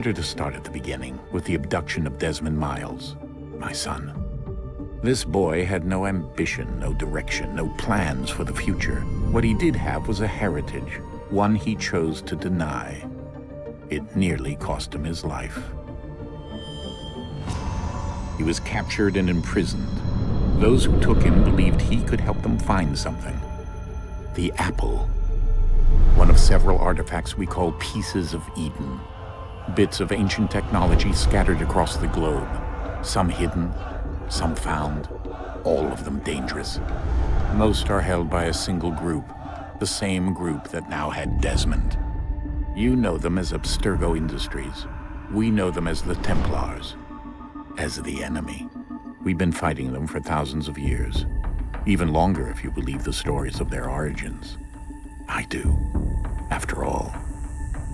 Better to start at the beginning, with the abduction of Desmond Miles, my son. This boy had no ambition, no direction, no plans for the future. What he did have was a heritage, one he chose to deny. It nearly cost him his life. He was captured and imprisoned. Those who took him believed he could help them find something. The apple. One of several artifacts we call pieces of Eden. Bits of ancient technology scattered across the globe. Some hidden, some found, all of them dangerous. Most are held by a single group, the same group that now had Desmond. You know them as Abstergo Industries. We know them as the Templars, as the enemy. We've been fighting them for thousands of years, even longer if you believe the stories of their origins. I do. After all,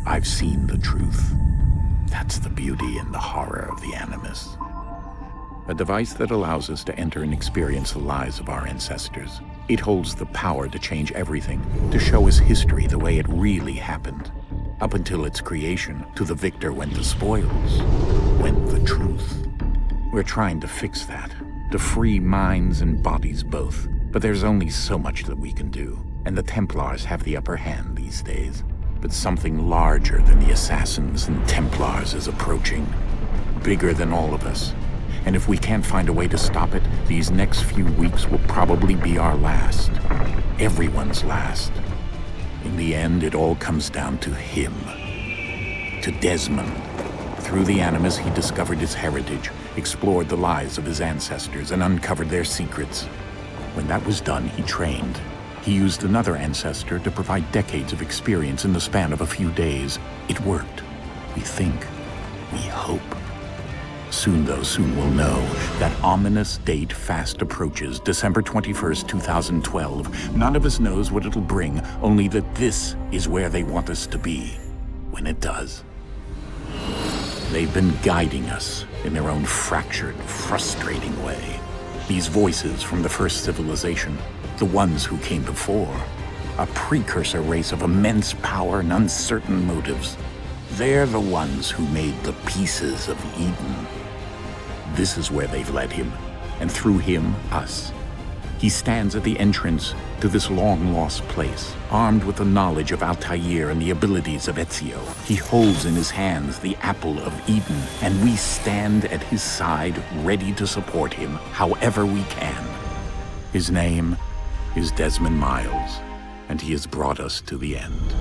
I've seen the truth. That's the beauty and the horror of the Animus. A device that allows us to enter and experience the lives of our ancestors. It holds the power to change everything, to show us history the way it really happened. Up until its creation, to the victor went the spoils, went the truth. We're trying to fix that, to free minds and bodies both. But there's only so much that we can do, and the Templars have the upper hand these days. But something larger than the Assassins and Templars is approaching, bigger than all of us. And if we can't find a way to stop it, these next few weeks will probably be our last. Everyone's last. In the end, it all comes down to him. To Desmond. Through the Animus, he discovered his heritage, explored the lives of his ancestors, and uncovered their secrets. When that was done, he trained. He used another ancestor to provide decades of experience in the span of a few days. It worked. We think. We hope. Soon, though, soon we'll know. That ominous date fast approaches, December 21st, 2012. None of us knows what it'll bring, only that this is where they want us to be, when it does. They've been guiding us in their own fractured, frustrating way. These voices from the first civilization, the ones who came before, a precursor race of immense power and uncertain motives. They're the ones who made the pieces of Eden. This is where they've led him, and through him, us. He stands at the entrance to this long-lost place, armed with the knowledge of Altair and the abilities of Ezio. He holds in his hands the apple of Eden, and we stand at his side, ready to support him however we can. His name is Desmond Miles, and he has brought us to the end.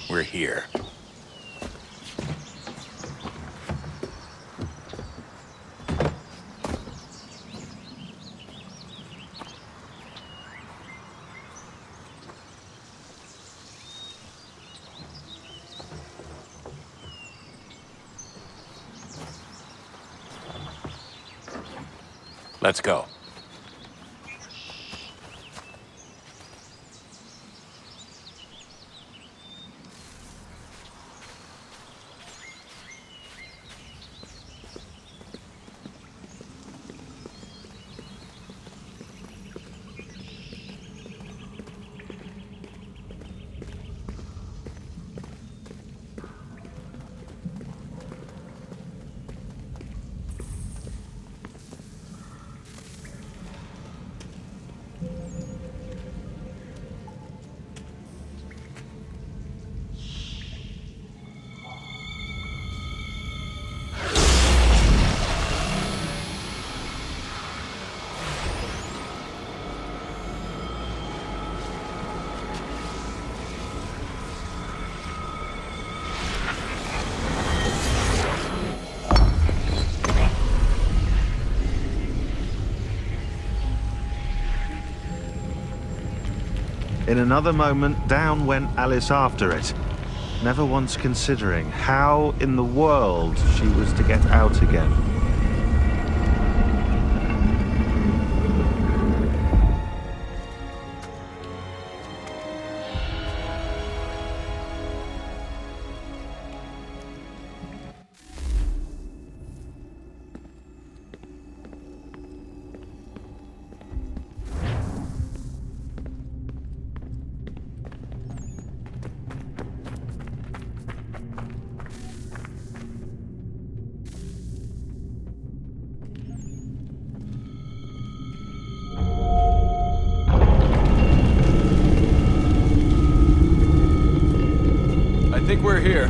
We're here. Let's go. In another moment, down went Alice after it. never once considering how in the world she was to get out again. I think we're here.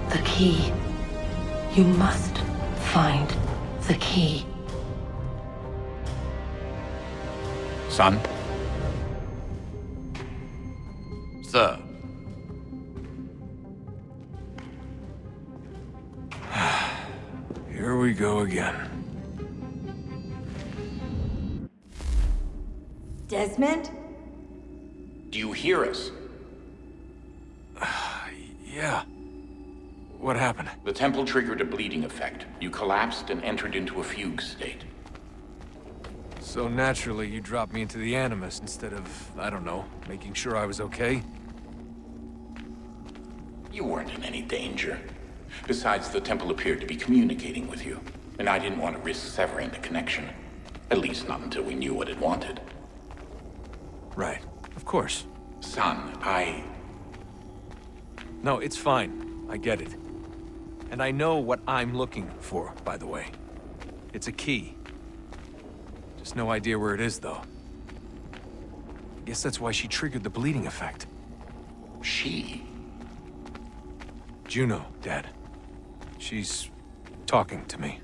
The key. You must find the key. Son? Sir. Here we go again. Desmond? Do you hear us? Yeah. What happened? The temple triggered a bleeding effect. You collapsed and entered into a fugue state. So naturally, you dropped me into the Animus instead of, I don't know, making sure I was okay? You weren't in any danger. Besides, the temple appeared to be communicating with you, and I didn't want to risk severing the connection. At least not until we knew what it wanted. Right. Of course. Son, No, it's fine. I get it. And I know what I'm looking for, by the way. It's a key. Just no idea where it is, though. Guess that's why she triggered the bleeding effect. She? Juno, Dad. She's talking to me.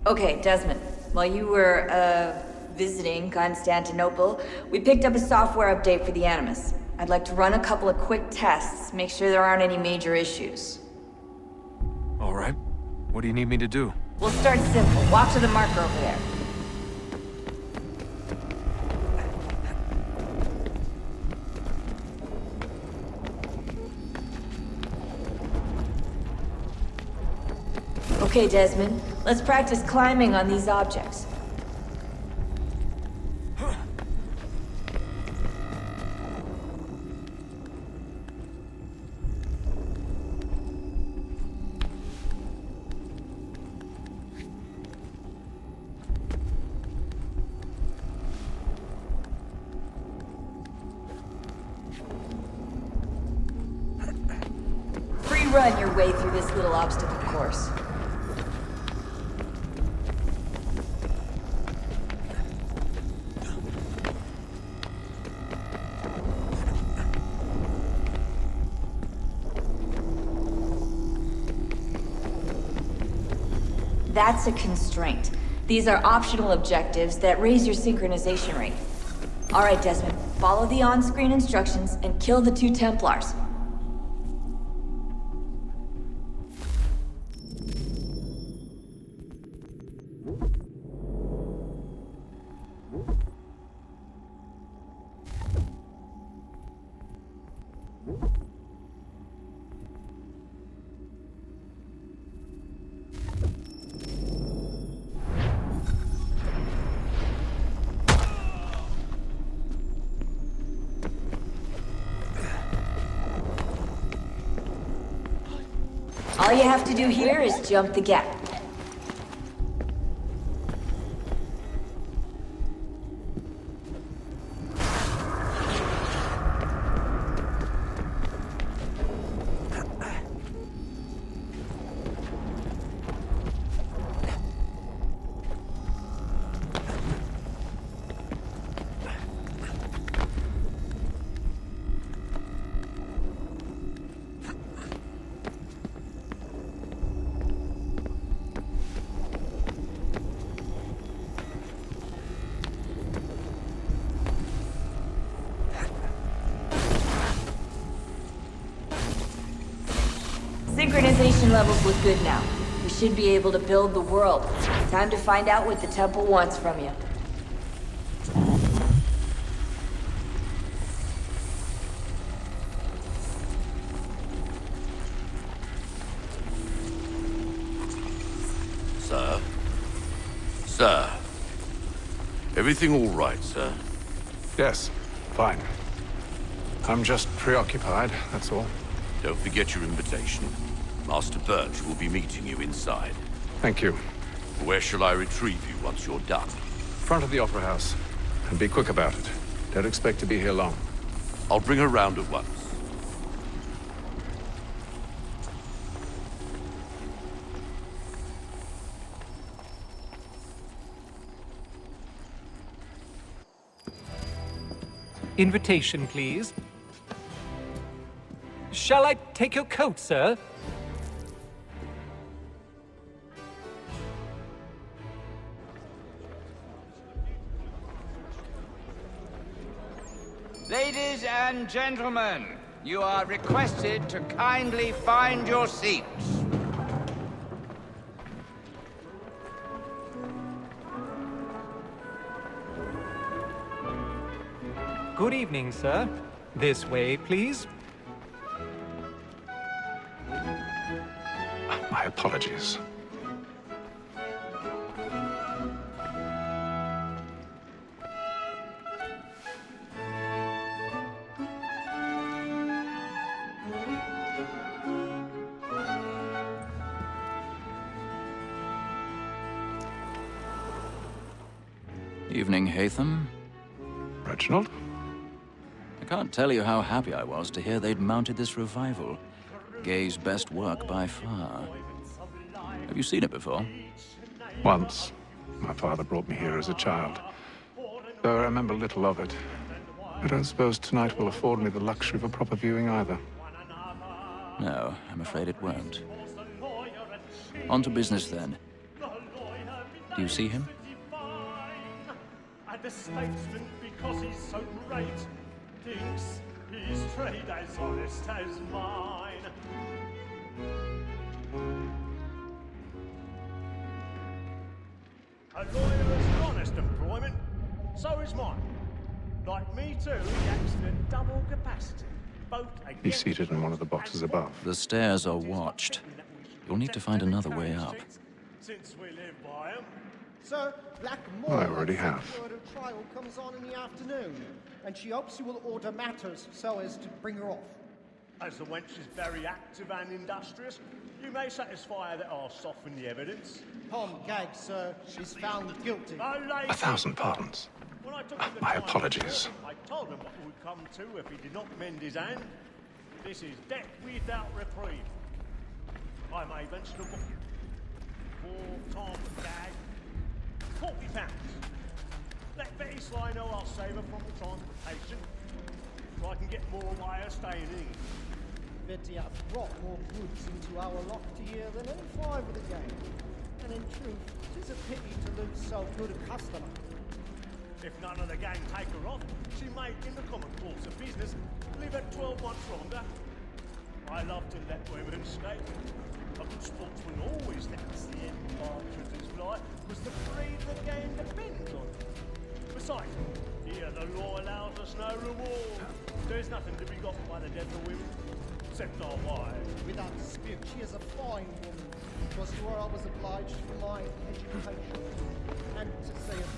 Okay, Desmond. While you were, visiting Constantinople, we picked up a software update for the Animus. I'd like to run a couple of quick tests, make sure there aren't any major issues. All right. What do you need me to do? We'll start simple. Walk to the marker over there. Okay, Desmond. Let's practice climbing on these objects. Run your way through this little obstacle course. That's a constraint. These are optional objectives that raise your synchronization rate. Alright, Desmond, follow the on-screen instructions and kill the 2 Templars. All you have to do here is jump the gap. Synchronization levels look good now. We should be able to build the world. Time to find out what the temple wants from you. Sir? Sir? Everything all right, sir? Yes, fine. I'm just preoccupied, that's all. Don't forget your invitation. Master Birch will be meeting you inside. Thank you. Where shall I retrieve you once you're done? Front of the Opera House. And be quick about it. Don't expect to be here long. I'll bring her round at once. Invitation, please. Shall I take your coat, sir? Ladies and gentlemen, you are requested to kindly find your seats. Good evening, sir. This way, please. My apologies. Evening, Hatham. Reginald? I can't tell you how happy I was to hear they'd mounted this revival. Gay's best work by far. Have you seen it before? Once. My father brought me here as a child. Though I remember little of it. I don't suppose tonight will afford me the luxury of a proper viewing either. No, I'm afraid it won't. On to business then. Do you see him? And the statesman, because he's so great, thinks his trade as honest as mine. A lawyer is an honest employment, so is mine. Like me too, he acts in a double capacity. He's seated in one of the boxes above. The stairs are watched. You'll need to find another way up. Since we live by 'em. Sir, Black I already have. Her trial comes on in the afternoon, and she hopes you will order matters so as to bring her off. As the wench is very active and industrious, you may satisfy her that I'll soften the evidence. Tom Gag, sir, she's found guilty. 1,000 pardons. When I took My apologies. I told him what would come to if he did not mend his hand. This is debt without reprieve. I may venture to book you. For Tom Gag, £40. Let Betty Sly know I'll save her from the transportation, so I can get more by her staying in. Betty hath brought more goods into our loft here than any five of the gang. And in truth, 'tis a pity to lose so good a customer. If none of the gang take her off, she may, in the common course of business, live at 12 months longer. I love to let women skate. A good sportsman always thinks the end partridge's fly was the breed the game depends on. Besides, here the law allows us no reward. There's nothing to be got by the death of women, except our wives. Without dispute, she is a fine woman. 'Twas to her I was obliged for my education. And to say it.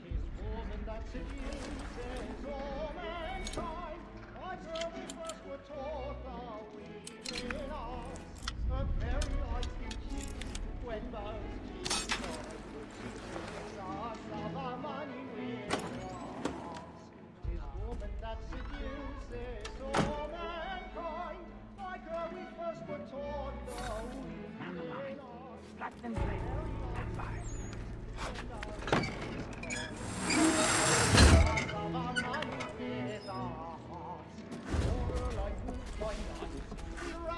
'Tis woman that seduces all mankind. By her we first were taught the weaving arts. A very light beauty when those teeth us of our money with us. 'Tis woman that seduces all mankind. Like her we first were taught the weaving arts. Let them play.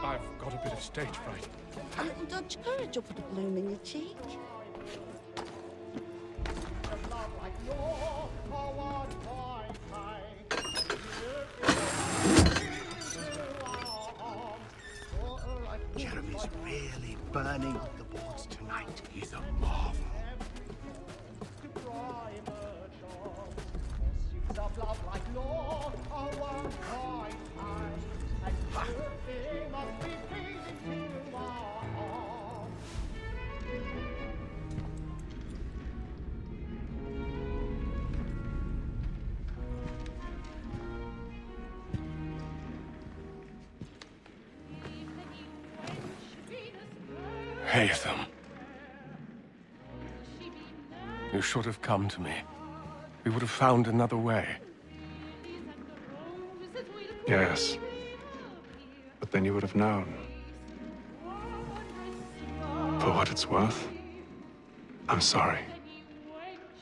I've got a bit of stage fright. A little Dutch courage will put a bloom in your cheek. Jeremy's really burning up the boards tonight. He's a marvel. Of love like law, our right hand, and everything must be pleasing to our heart. Haytham. You should have come to me. We would have found another way. Yes. But then you would have known. For what it's worth, I'm sorry.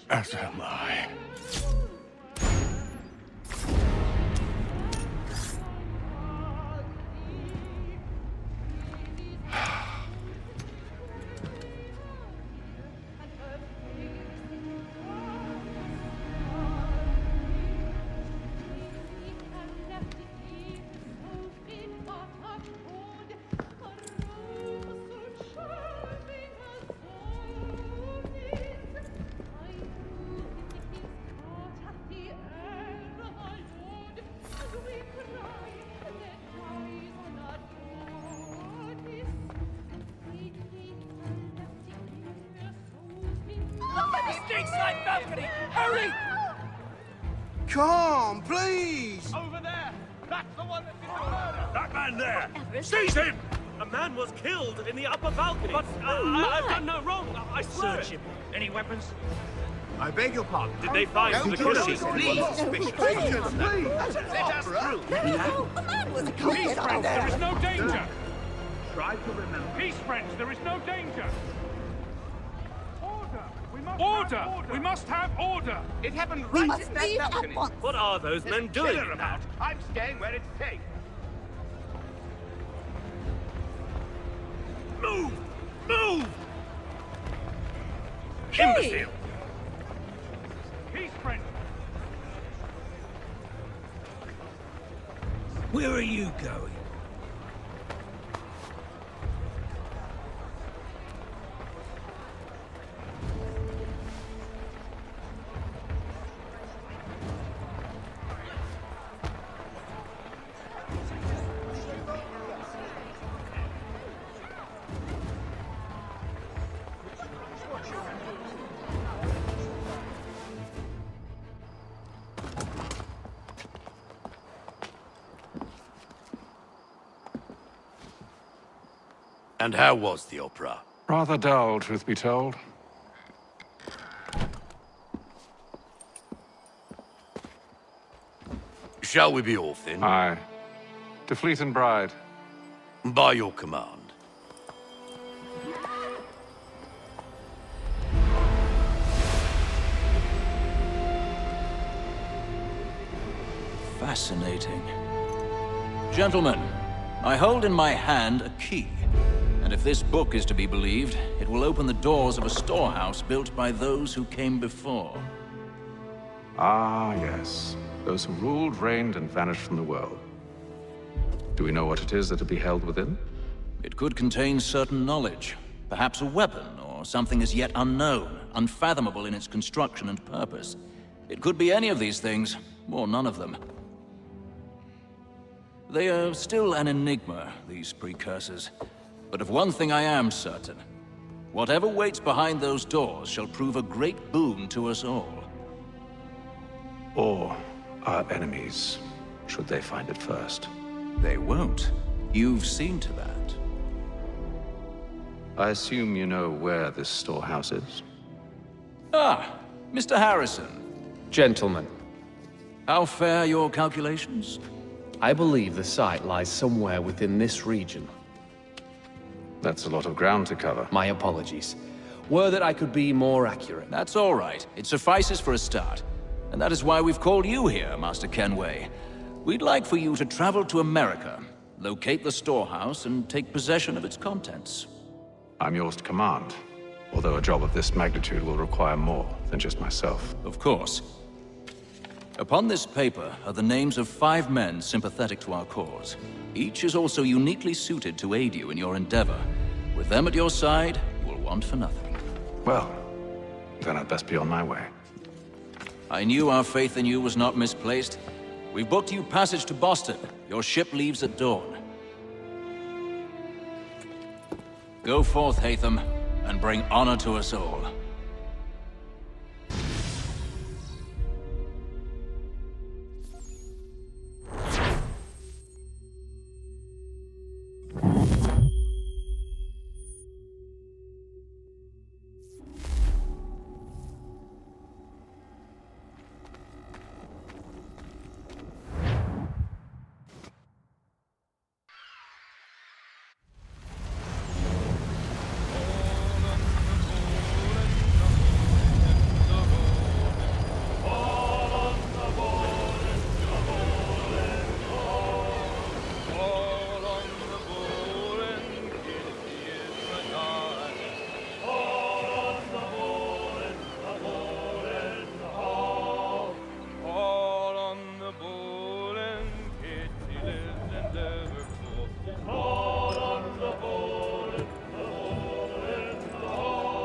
As am I. Stateside balcony! Hurry! Come, please! Over there! That's the one that did the murder! That man there! Seize him! A man was killed in the upper balcony. But I've done no wrong. I swear. Search him. Any weapons? I beg your pardon. Did they find the killer? killer? Please, please. Let us through! A man was killed Peace, friends, there is no danger! Try to remember. Peace, friends, there is no danger! Order! We must have order! It happened We right must in that leave balcony. at once. What are those men doing? Killer about. I'm staying where it's safe. Move! Move! Hey! Imbecile! Peace, friends! Where are you going? And how was the opera? Rather dull, truth be told. Shall we be off then? Aye. To Fleet and Bride. By your command. Fascinating. Gentlemen, I hold in my hand a key. And if this book is to be believed, it will open the doors of a storehouse built by those who came before. Ah, yes. Those who ruled, reigned, and vanished from the world. Do we know what it is that will be held within? It could contain certain knowledge. Perhaps a weapon, or something as yet unknown, unfathomable in its construction and purpose. It could be any of these things, or none of them. They are still an enigma, these precursors. But of one thing I am certain. Whatever waits behind those doors shall prove a great boon to us all. Or our enemies, should they find it first. They won't. You've seen to that. I assume you know where this storehouse is? Ah, Mr. Harrison. Gentlemen, How fare your calculations? I believe the site lies somewhere within this region. That's a lot of ground to cover. My apologies. Were that I could be more accurate. That's all right. It suffices for a start. And that is why we've called you here, Master Kenway. We'd like for you to travel to America, locate the storehouse, and take possession of its contents. I'm yours to command, although a job of this magnitude will require more than just myself. Of course. Upon this paper are the names of 5 men sympathetic to our cause. Each is also uniquely suited to aid you in your endeavor. With them at your side, you will want for nothing. Well, then I'd best be on my way. I knew our faith in you was not misplaced. We've booked you passage to Boston. Your ship leaves at dawn. Go forth, Hatham, and bring honor to us all.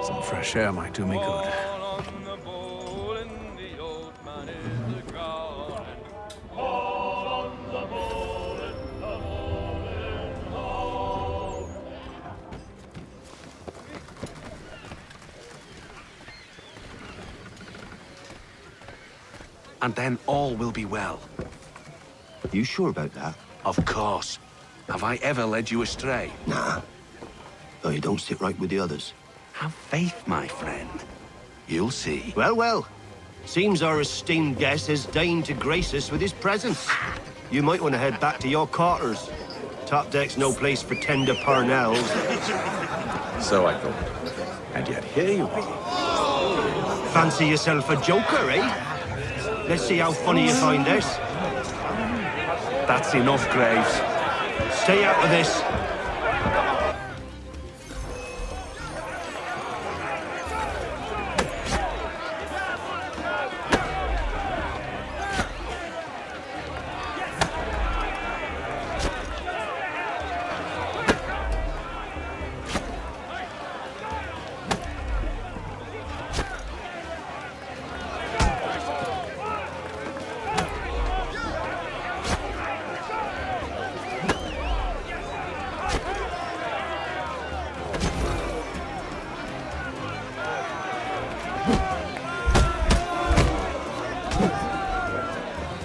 Some fresh air might do me good. And then all will be well. You sure about that? Of course. Have I ever led you astray? Nah. Though you don't sit right with the others. Have faith, my friend. You'll see. Well, well. Seems our esteemed guest has deigned to grace us with his presence. You might want to head back to your quarters. Top deck's no place for tender parnells. So I thought. And yet here you are. Fancy yourself a joker, eh? Let's see how funny you find this. That's enough, Graves. Stay out of this.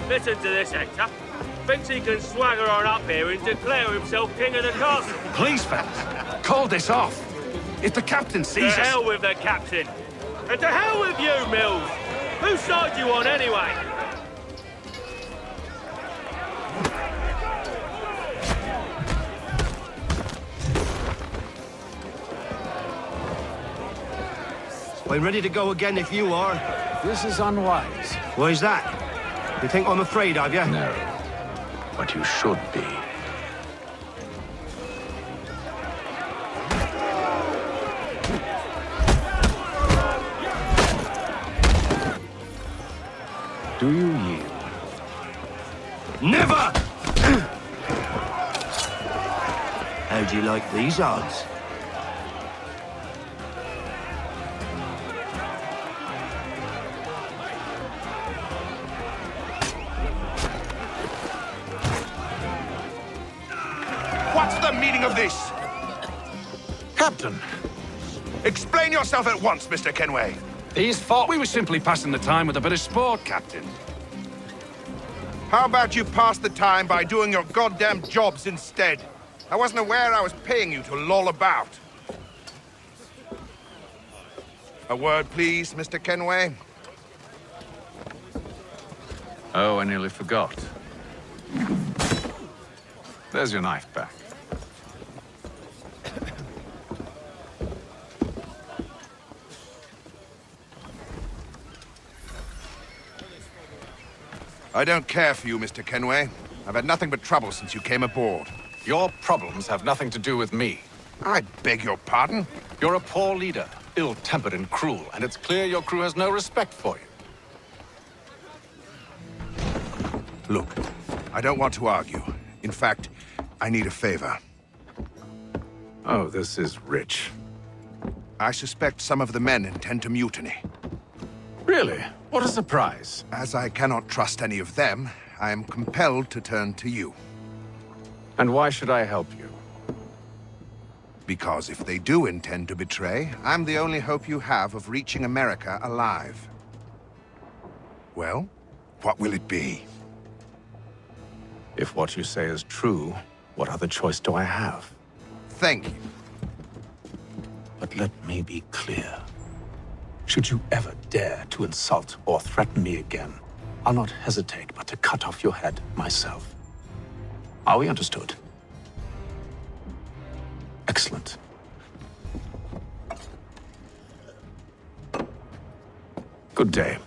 Listen to this, Hector. Thinks he can swagger on up here and declare himself king of the castle. Please, fellas, call this off. If the captain sees us... To hell with the captain. And to hell with you, Mills. Whose side you on, anyway? I'm ready to go again if you are. This is unwise. Why's that? You think I'm afraid of you? No. But you should be. Do you yield? Never! How do you like these odds? What's the meaning of this? Captain! Explain yourself at once, Mr. Kenway. These fought. We were simply passing the time with a bit of sport, Captain. How about you pass the time by doing your goddamn jobs instead? I wasn't aware I was paying you to loll about. A word, please, Mr. Kenway. Oh, I nearly forgot. There's your knife back. I don't care for you, Mr. Kenway. I've had nothing but trouble since you came aboard. Your problems have nothing to do with me. I beg your pardon? You're a poor leader, ill-tempered and cruel, and it's clear your crew has no respect for you. Look, I don't want to argue. In fact, I need a favor. Oh, this is rich. I suspect some of the men intend to mutiny. Really? What a surprise. As I cannot trust any of them, I am compelled to turn to you. And why should I help you? Because if they do intend to betray, I'm the only hope you have of reaching America alive. Well, what will it be? If what you say is true, what other choice do I have? Thank you. But let me be clear. Should you ever dare to insult or threaten me again, I'll not hesitate but to cut off your head myself. Are we understood? Excellent. Good day.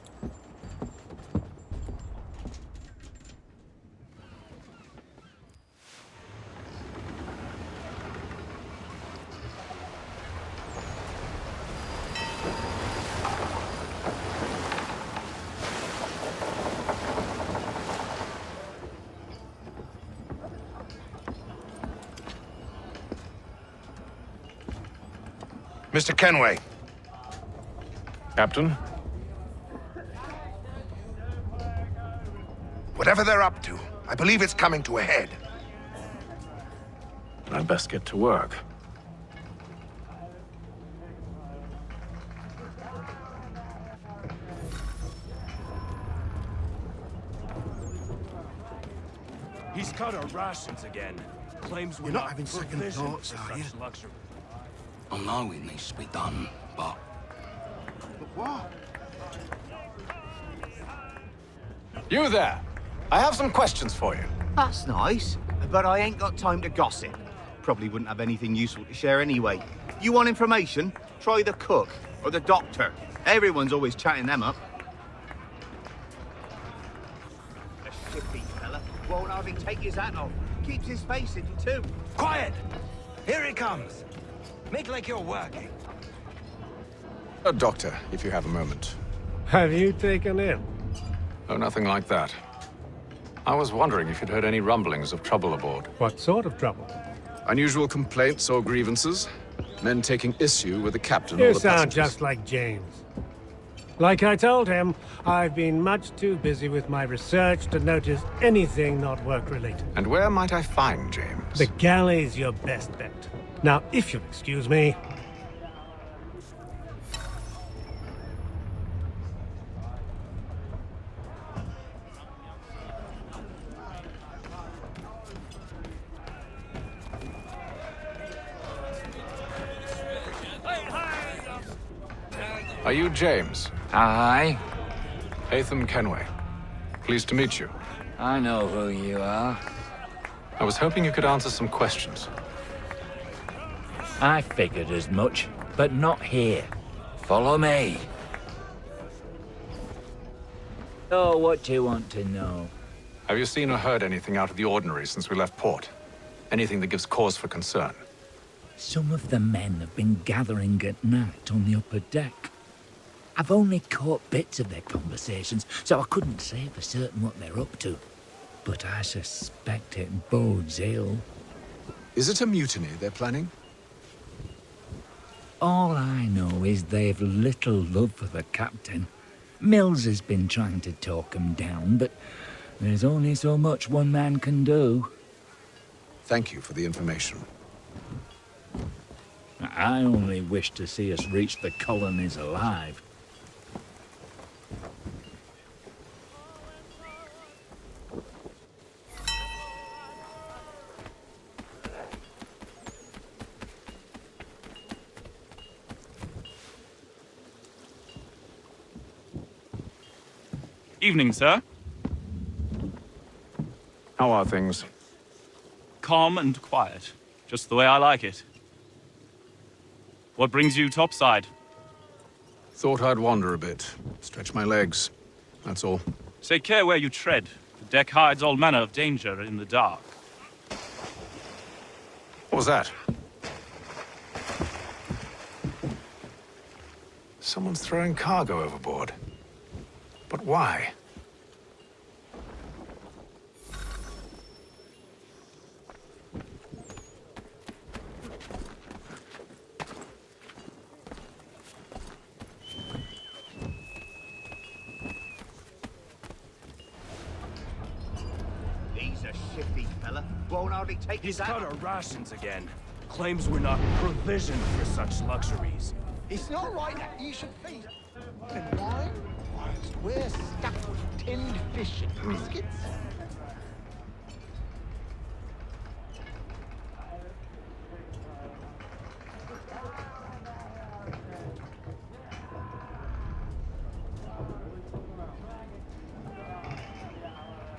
Mr. Kenway. Captain? Whatever they're up to, I believe it's coming to a head. I'd best get to work. He's cut our rations again. Claims we're You're not having second provisioned thoughts, for are you? such luxury. I know it needs to be done, but... But what? You there! I have some questions for you. That's nice, but I ain't got time to gossip. Probably wouldn't have anything useful to share anyway. You want information? Try the cook or the doctor. Everyone's always chatting them up. A shippy fella won't hardly take his hat off. Keeps his face in too. Quiet! Here he comes. Make like you're working. Doctor, if you have a moment. Have you taken in? Oh, nothing like that. I was wondering if you'd heard any rumblings of trouble aboard. What sort of trouble? Unusual complaints or grievances? Men taking issue with the captain or You the sound passengers? just like James. Like I told him, I've been much too busy with my research to notice anything not work-related. And where might I find James? The galley's your best bet. Now, if you'll excuse me... Are you James? Aye. Atham Kenway. Pleased to meet you. I know who you are. I was hoping you could answer some questions. I figured as much, but not here. Follow me. So, what do you want to know? Have you seen or heard anything out of the ordinary since we left port? Anything that gives cause for concern? Some of the men have been gathering at night on the upper deck. I've only caught bits of their conversations, so I couldn't say for certain what they're up to. But I suspect it bodes ill. Is it a mutiny they're planning? All I know is they've little love for the captain. Mills has been trying to talk him down, but there's only so much one man can do. Thank you for the information. I only wish to see us reach the colonies alive. Evening, sir. How are things? Calm and quiet. Just the way I like it. What brings you topside? Thought I'd wander a bit. Stretch my legs. That's all. Take care where you tread. The deck hides all manner of danger in the dark. What was that? Someone's throwing cargo overboard. But why? He's a shifty fella. Won't hardly take He's his hat cut off. our rations again. Claims we're not provisioned for such luxuries. It's not right that you should feed and wine whilst we're stuck with tinned fish and biscuits.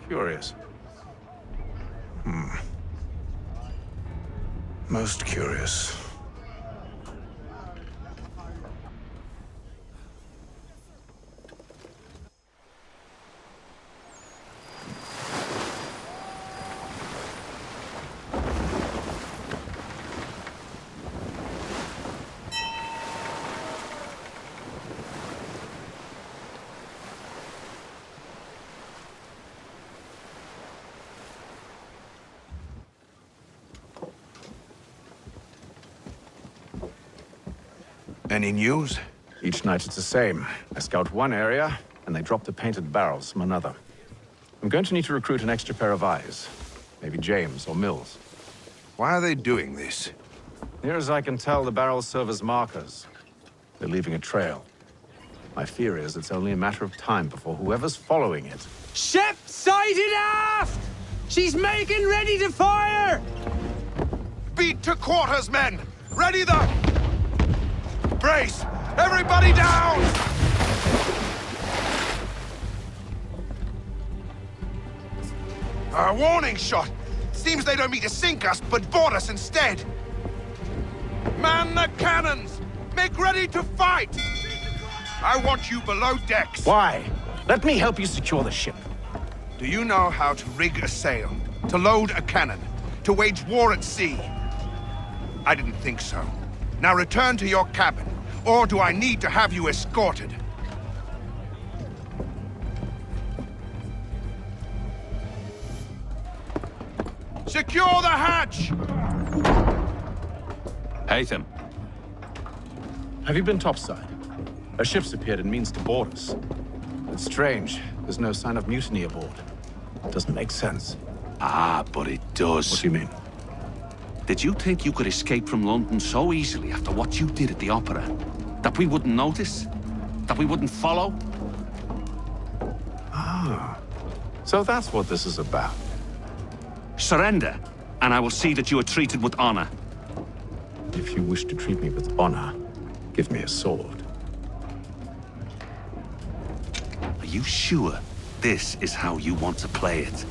Curious. Most curious. Any news? Each night it's the same. I scout one area, and they drop the painted barrels from another. I'm going to need to recruit an extra pair of eyes. Maybe James or Mills. Why are they doing this? Near as I can tell, the barrels serve as markers. They're leaving a trail. My fear is it's only a matter of time before whoever's following it... Ship sighted aft! She's making ready to fire! Beat to quarters, men! Ready the... Brace! Everybody down! A warning shot! Seems they don't mean to sink us, but board us instead! Man the cannons! Make ready to fight! I want you below decks. Why? Let me help you secure the ship. Do you know how to rig a sail? To load a cannon? To wage war at sea? I didn't think so. Now return to your cabin, or do I need to have you escorted? Secure the hatch! Haytham. Have you been topside? A ship's appeared and means to board us. It's strange. There's no sign of mutiny aboard. Doesn't make sense. Ah, but it does. What do you mean? Did you think you could escape from London so easily after what you did at the opera? That we wouldn't notice? That we wouldn't follow? Ah. So that's what this is about. Surrender, and I will see that you are treated with honor. If you wish to treat me with honor, give me a sword. Are you sure this is how you want to play it?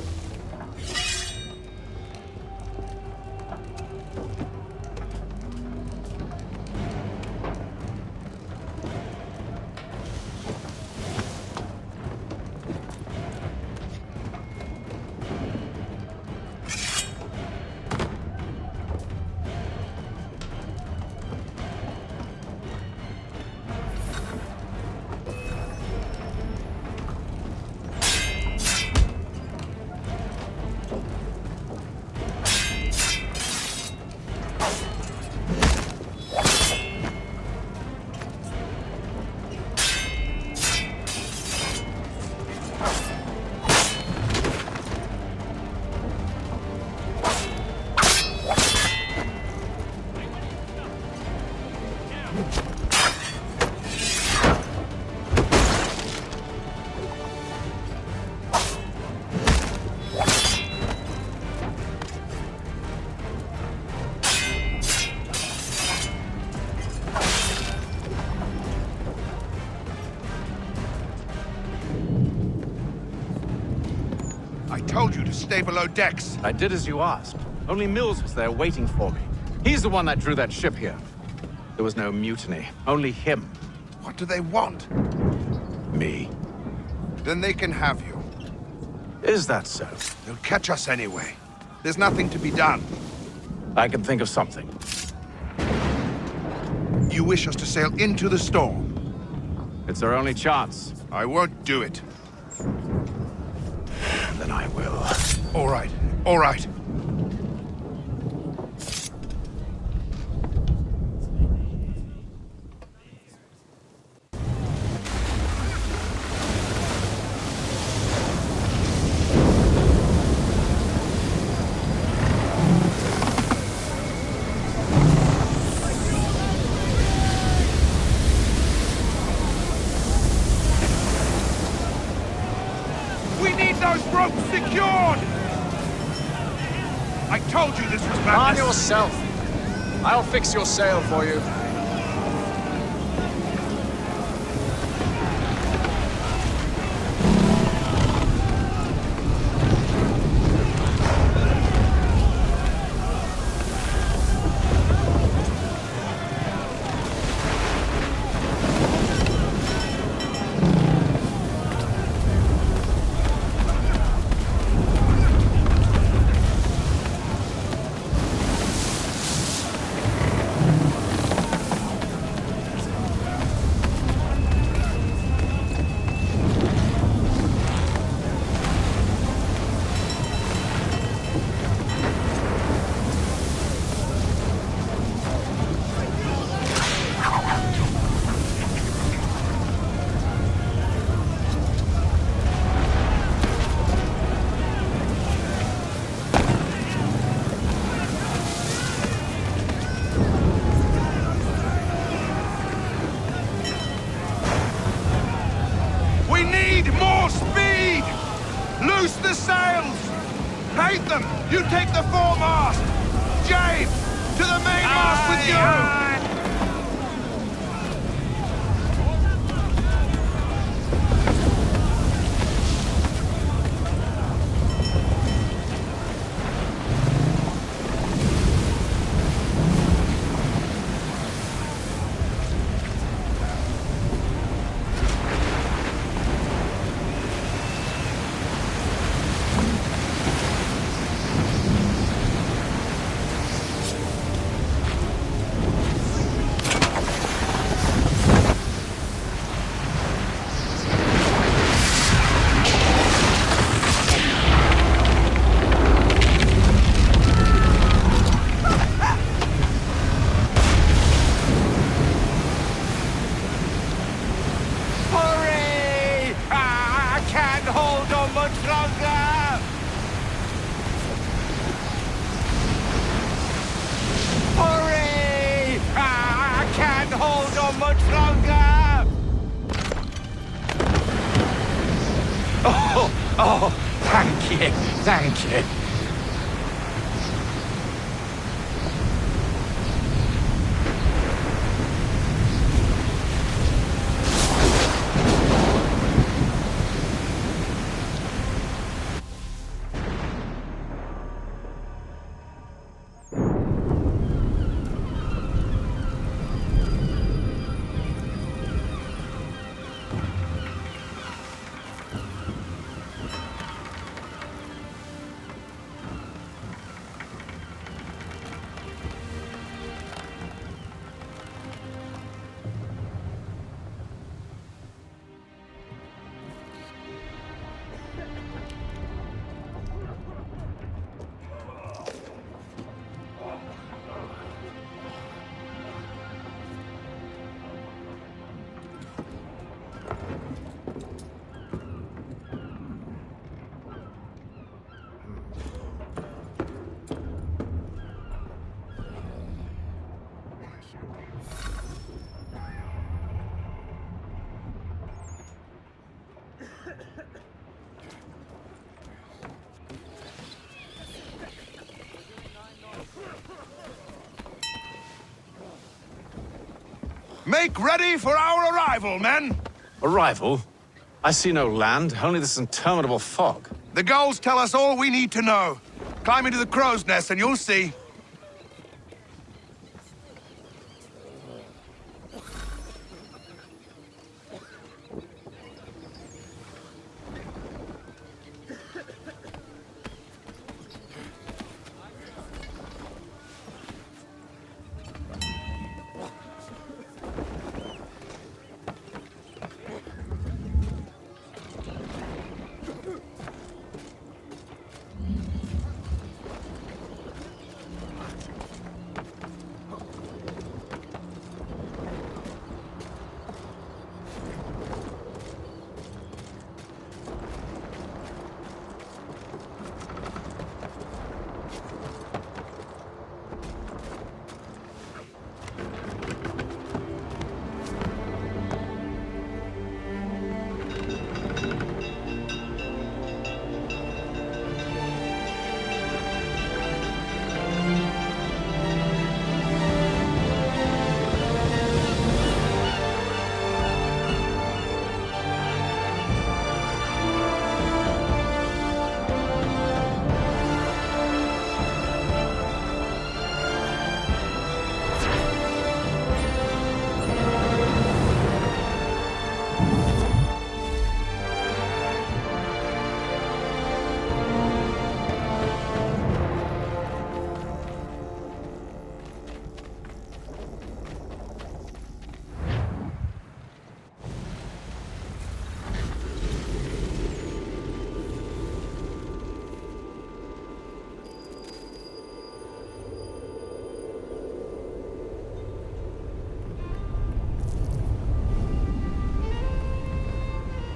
I told you to stay below decks. I did as you asked. Only Mills was there waiting for me. He's the one that drew that ship here. There was no mutiny, only him. What do they want? Me. Then they can have you. Is that so? They'll catch us anyway. There's nothing to be done. I can think of something. You wish us to sail into the storm? It's our only chance. I won't do it. Then I will. All right, all right. I told you this was madness. Arm yourself. I'll fix your sail for you. You take the foremast! James, to the mainmast with you! Oh, thank you, thank you. Make ready for our arrival, men! Arrival? I see no land, only this interminable fog. The goals tell us all we need to know. Climb into the crow's nest and you'll see.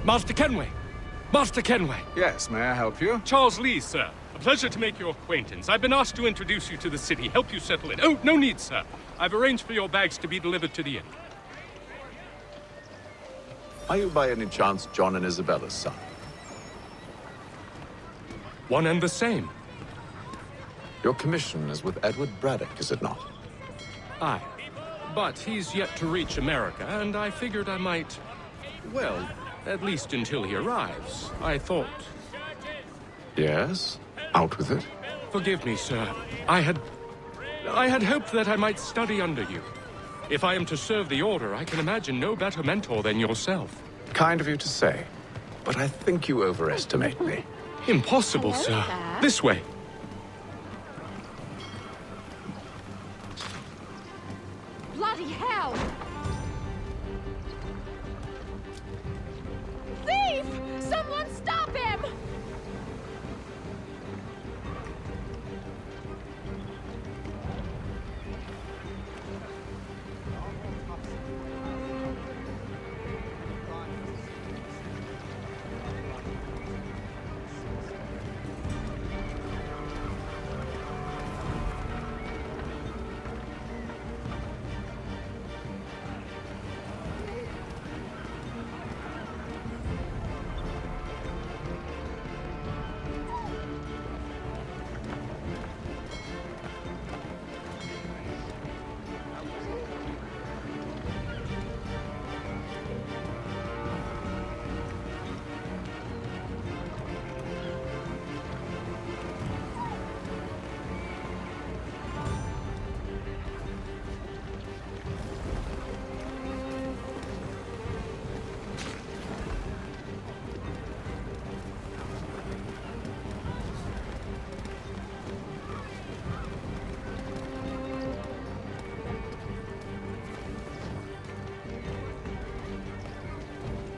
Master Kenway! Master Kenway! Yes, may I help you? Charles Lee, sir. A pleasure to make your acquaintance. I've been asked to introduce you to the city, help you settle in. Oh, no need, sir. I've arranged for your bags to be delivered to the inn. Are you by any chance John and Isabella's son? One and the same. Your commission is with Edward Braddock, is it not? Aye. But he's yet to reach America, and I figured I might... Well, at least until he arrives, I thought. Yes? Out with it. Forgive me, sir. I had hoped that I might study under you. If I am to serve the Order, I can imagine no better mentor than yourself. Kind of you to say, but I think you overestimate me. Impossible, sir. This way. Bloody hell! Thief! Someone stop him!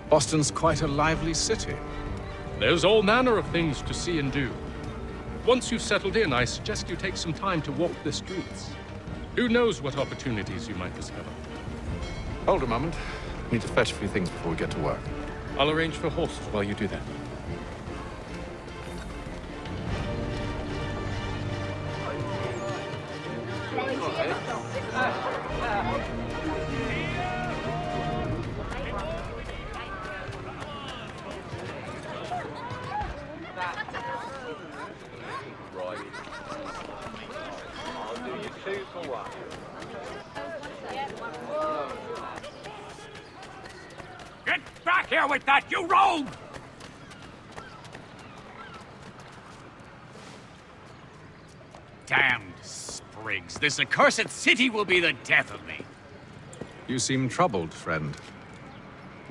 Boston's quite a lively city. There's all manner of things to see and do. Once you've settled in, I suggest you take some time to walk the streets. Who knows what opportunities you might discover. Hold a moment. Need to fetch a few things before we get to work. I'll arrange for horses while you do that. Get back here with that, you rogue! Damned sprigs. This accursed city will be the death of me. You seem troubled, friend.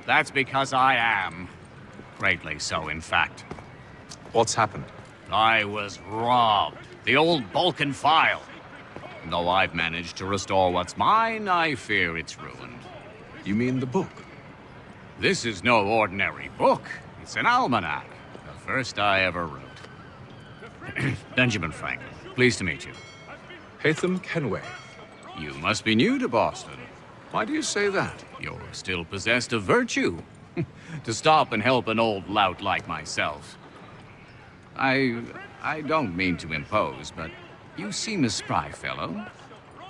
That's because I am. Greatly so, in fact. What's happened? I was robbed. The old Balkan file. Though I've managed to restore what's mine, I fear it's ruined. You mean the book? This is no ordinary book. It's an almanac. The first I ever wrote. Benjamin Franklin, pleased to meet you. Haytham Kenway. You must be new to Boston. Why do you say that? You're still possessed of virtue. To stop and help an old lout like myself. I don't mean to impose, but you seem a spry fellow.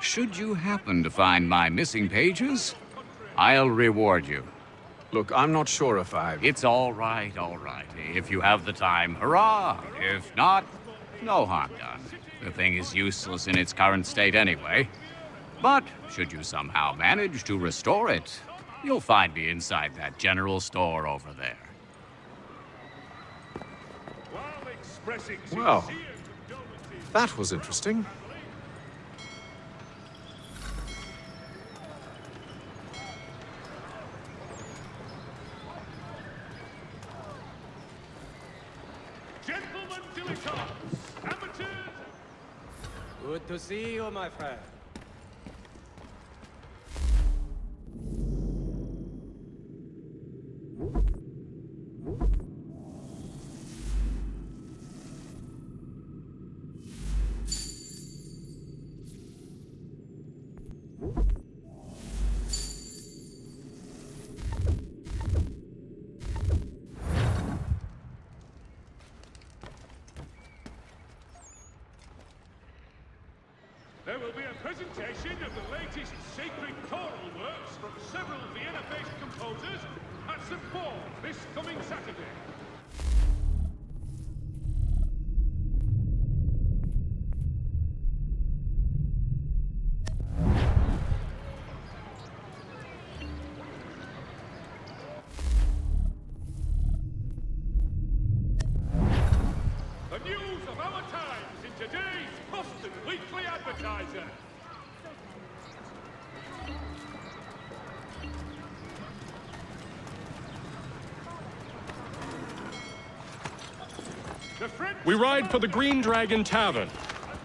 Should you happen to find my missing pages, I'll reward you. Look, I'm not sure if It's all right, all right. If you have the time, hurrah! If not, no harm done. The thing is useless in its current state anyway. But should you somehow manage to restore it, you'll find me inside that general store over there. Well, that was interesting. Gentlemen dilettantes, amateurs. Good to see you, my friend. There will be a presentation of the latest sacred choral works from several Vienna-based composers at St. Paul this coming Saturday. The news of our times in today's Boston Weekly Advertiser. We ride for the Green Dragon Tavern.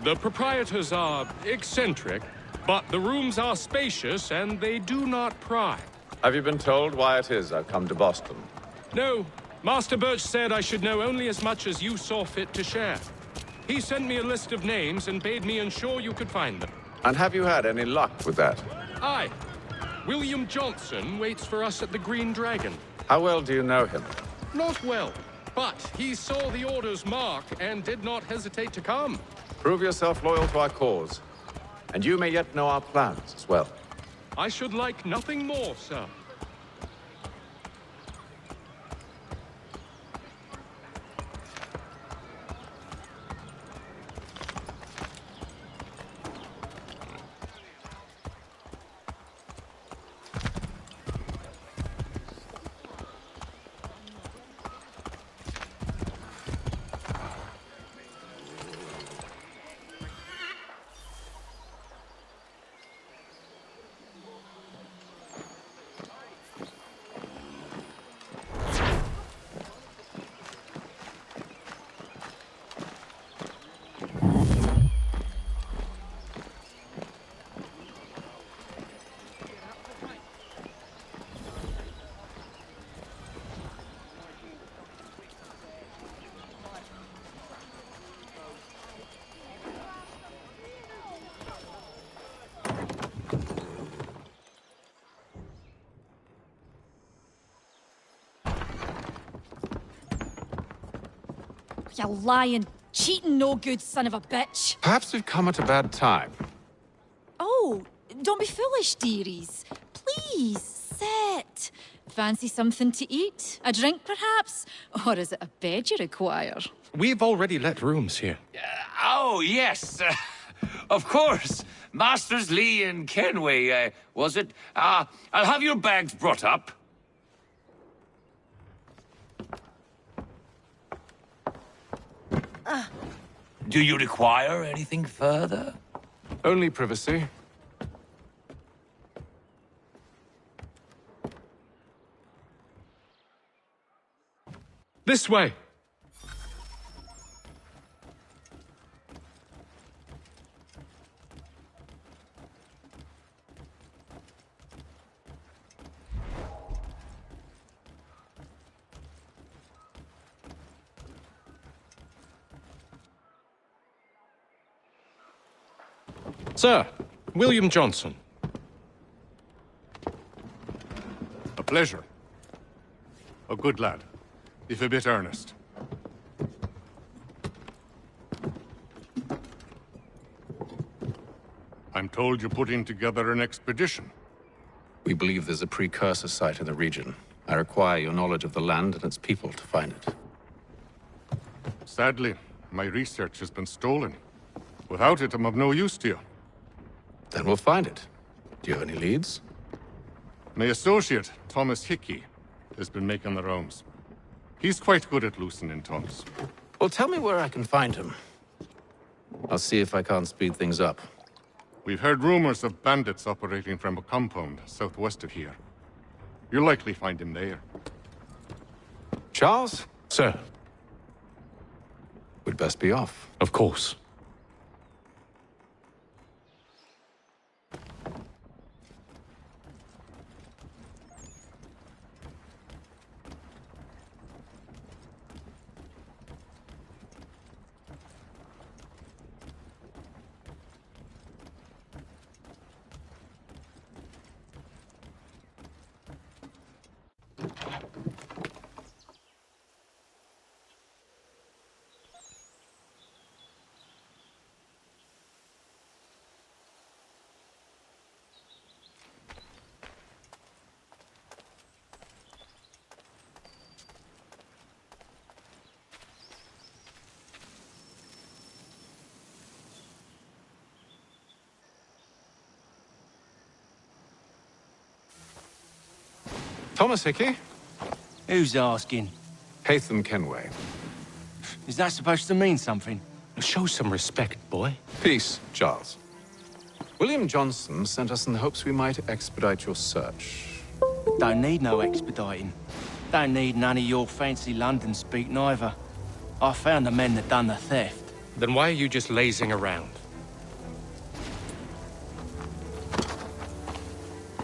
The proprietors are eccentric, but the rooms are spacious and they do not pry. Have you been told why it is I've come to Boston? No, Master Birch said I should know only as much as you saw fit to share. He sent me a list of names and bade me ensure you could find them. And have you had any luck with that? Aye. William Johnson waits for us at the Green Dragon. How well do you know him? Not well, but he saw the order's mark and did not hesitate to come. Prove yourself loyal to our cause, and you may yet know our plans as well. I should like nothing more, sir. You lying, cheating, no good son of a bitch. Perhaps we've come at a bad time. Oh, don't be foolish, dearies. Please, sit. Fancy something to eat? A drink, perhaps? Or is it a bed you require? We've already let rooms here. Oh, yes. Of course. Masters Lee and Kenway, was it? I'll have your bags brought up. Do you require anything further? Only privacy. This way! Sir, William Johnson. A pleasure. A good lad, if a bit earnest. I'm told you're putting together an expedition. We believe there's a precursor site in the region. I require your knowledge of the land and its people to find it. Sadly, my research has been stolen. Without it, I'm of no use to you. Then we'll find it. Do you have any leads? My associate, Thomas Hickey, has been making the rounds. He's quite good at loosening tongues. Well, tell me where I can find him. I'll see if I can't speed things up. We've heard rumors of bandits operating from a compound southwest of here. You'll likely find him there. Charles? Sir. We'd best be off. Of course. Thomas Hickey? Who's asking? Haytham Kenway. Is that supposed to mean something? Show some respect, boy. Peace, Charles. William Johnson sent us in the hopes we might expedite your search. Don't need no expediting. Don't need none of your fancy London speak neither. I found the men that done the theft. Then why are you just lazing around?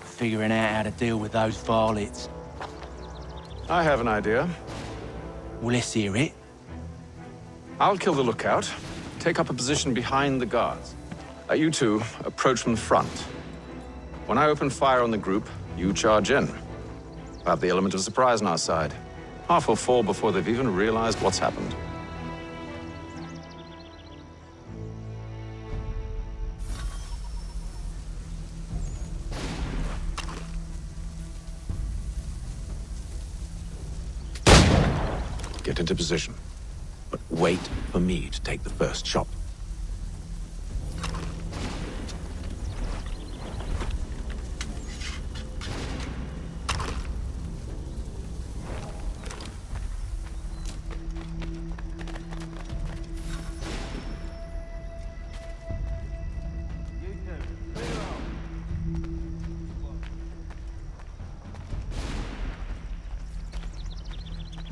Figuring out how to deal with those varlets. I have an idea. Well, let's hear it. I'll kill the lookout, take up a position behind the guards. You two approach from the front. When I open fire on the group, you charge in. We'll have the element of surprise on our side. Half will fall before they've even realized what's happened. Get into position, but wait for me to take the first shot.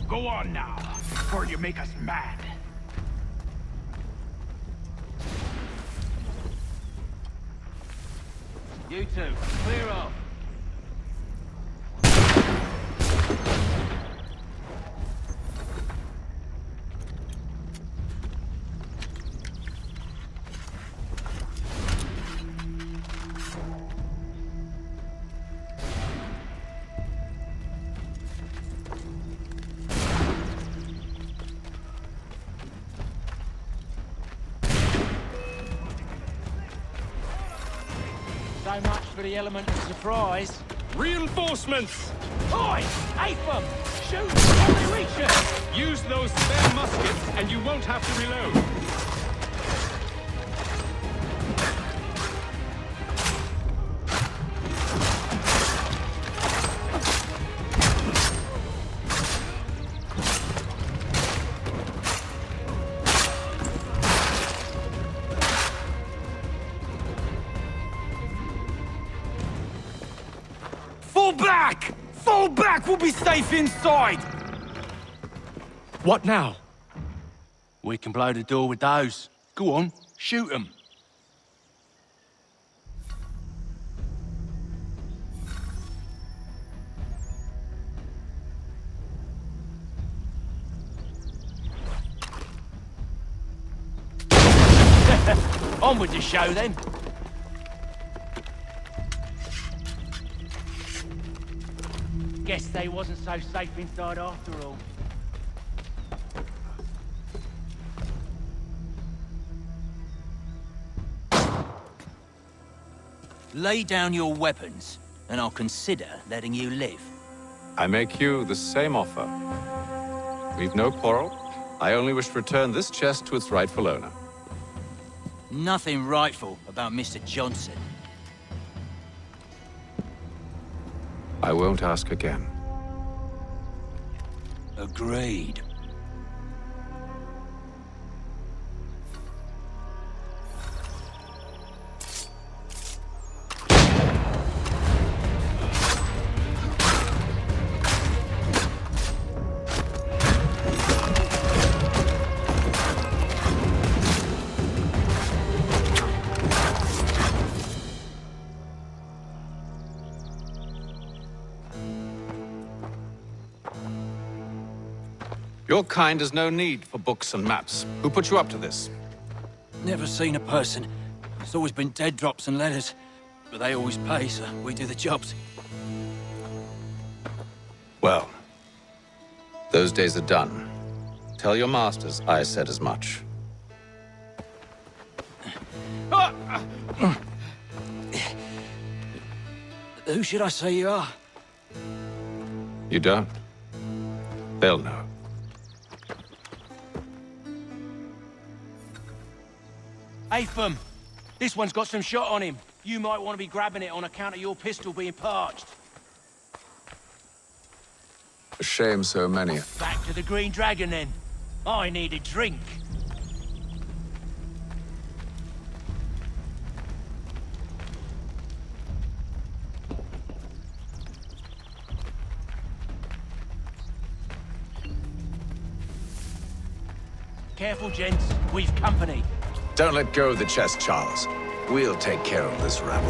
Go on now, before you make us mad. You two, clear off. So much for the element of surprise. Reinforcements! Oi! Ape 'em! Shoot! Every reach it! Use those spare muskets, and you won't have to reload. Fall back! We'll be safe inside! What now? We can blow the door with those. Go on, shoot them. On with the show, then. Guess they wasn't so safe inside after all. Lay down your weapons, and I'll consider letting you live. I make you the same offer. We've no quarrel. I only wish to return this chest to its rightful owner. Nothing rightful about Mr. Johnson. I won't ask again. Agreed. Your kind has no need for books and maps. Who put you up to this? Never seen a person. It's always been dead drops and letters. But they always pay, so we do the jobs. Well, those days are done. Tell your masters I said as much. Who should I say you are? You don't? They'll know. Atham, this one's got some shot on him. You might want to be grabbing it on account of your pistol being parched. A shame so many. Back to the Green Dragon, then. I need a drink. Careful, gents. We've company. Don't let go of the chest, Charles. We'll take care of this rabble.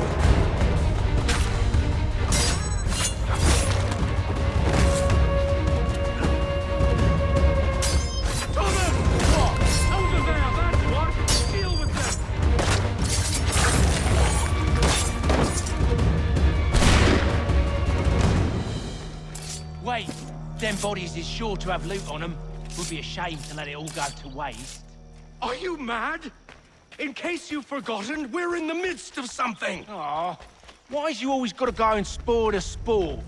Wait, them bodies is sure to have loot on them. Would be a shame to let it all go to waste. Are you mad? In case you've forgotten, we're in the midst of something. Aw, why's you always gotta go and spoil the sport?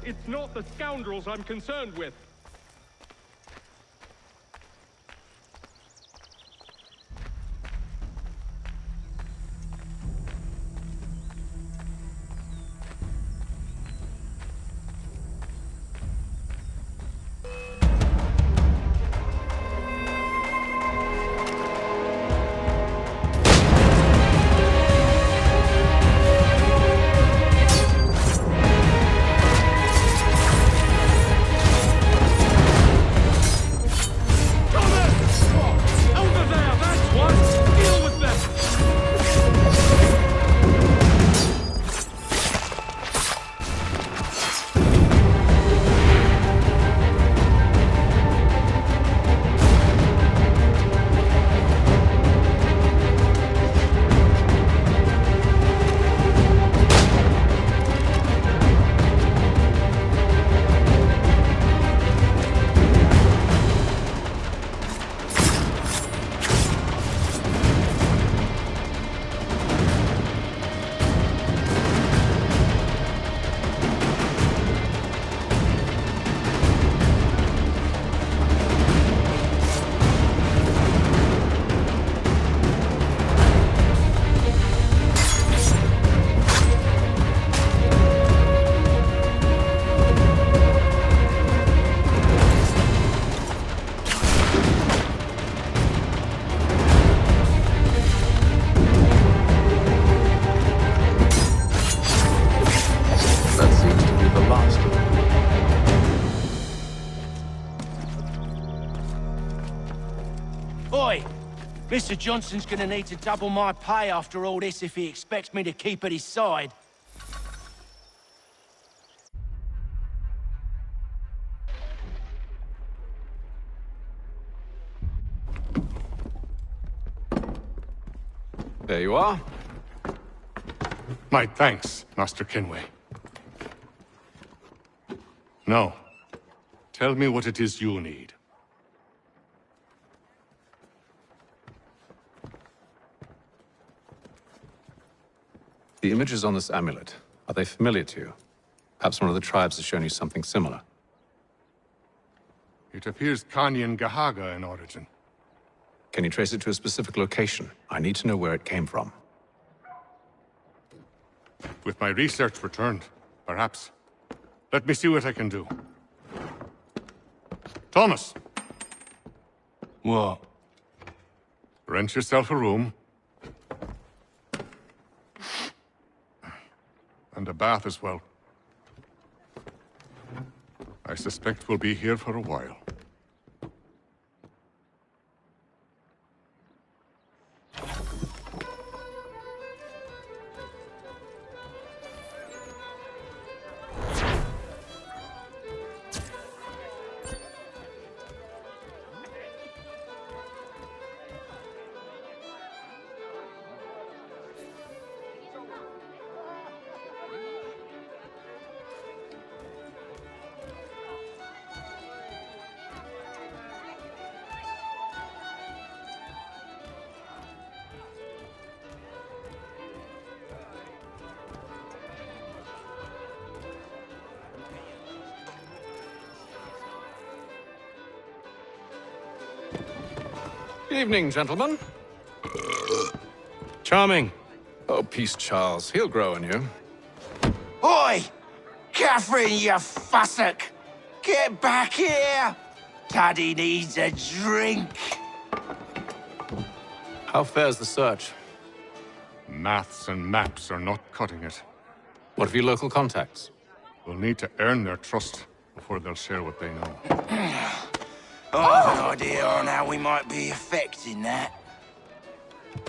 It's not the scoundrels I'm concerned with. seems to be the last of them. Oi! Mr. Johnson's gonna need to double my pay after all this if he expects me to keep at his side. There you are. My thanks, Master Kenway. Now, tell me what it is you need. The images on this amulet, are they familiar to you? Perhaps one of the tribes has shown you something similar. It appears Kanyan Gahaga in origin. Can you trace it to a specific location? I need to know where it came from. With my research returned, perhaps. Let me see what I can do. Thomas! What? Rent yourself a room. And a bath as well. I suspect we'll be here for a while. Evening, gentlemen. Charming. Oh, peace, Charles. He'll grow on you. Oi! Catherine, you fussock! Get back here! Taddy needs a drink. How fares the search? Maths and maps are not cutting it. What of your local contacts? We'll need to earn their trust before they'll share what they know. I have an idea on how we might be affecting that.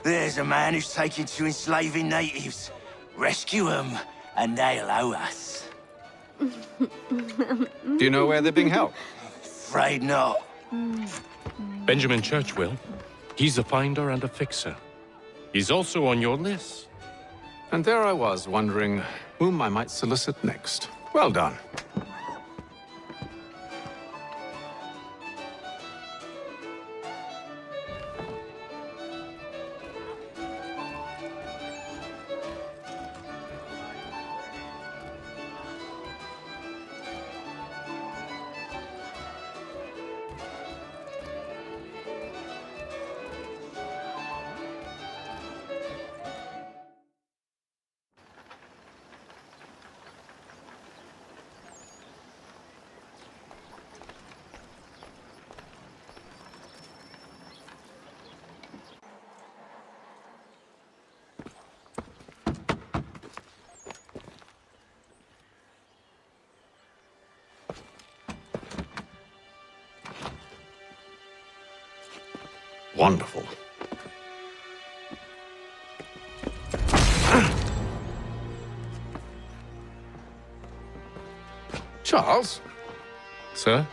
There's a man who's taken to enslaving natives. Rescue them, and they'll owe us. Do you know where they're being held? Afraid not. Benjamin Church will. He's a finder and a fixer. He's also on your list. And there I was, wondering whom I might solicit next. Well done. Wonderful. Charles? Sir?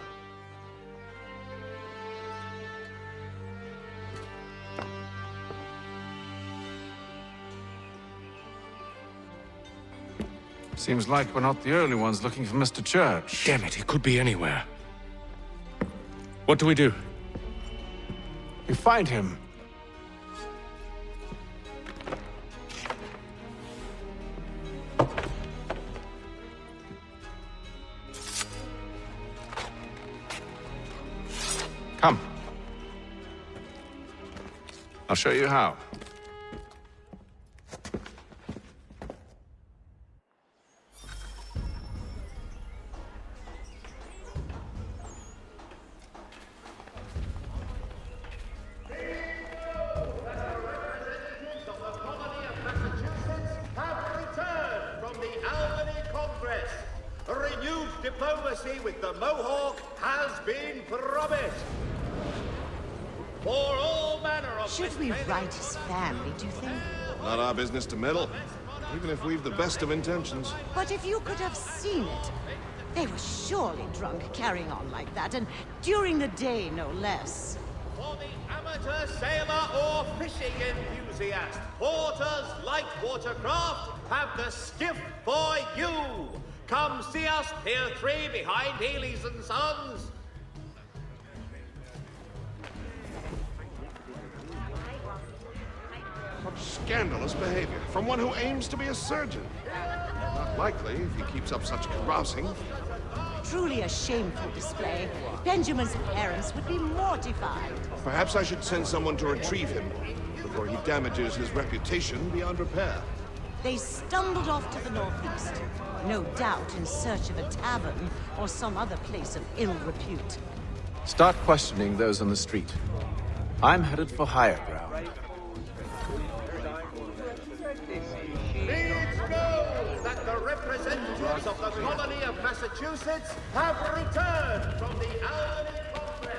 Seems like we're not the only ones looking for Mr. Church. Damn it, he could be anywhere. What do we do? We find him. Come. I'll show you how. diplomacy with the Mohawk has been promised. For all manner of... Should we write his family, do you think? Not our business to meddle, even if we've the best of intentions. But if you could have seen it, they were surely drunk carrying on like that, and during the day, no less. For the amateur sailor or fishing enthusiast, Porter's light watercraft have the skiff for you. Come see us, Pier 3 behind Healy's and Sons. Such scandalous behavior from one who aims to be a surgeon. Not likely if he keeps up such carousing. Truly a shameful display. Benjamin's parents would be mortified. Perhaps I should send someone to retrieve him before he damages his reputation beyond repair. They stumbled off to the northeast, no doubt in search of a tavern or some other place of ill repute. Start questioning those on the street. I'm headed for higher ground. Leeds knows that the representatives of the colony of Massachusetts have returned from the Albany Conference.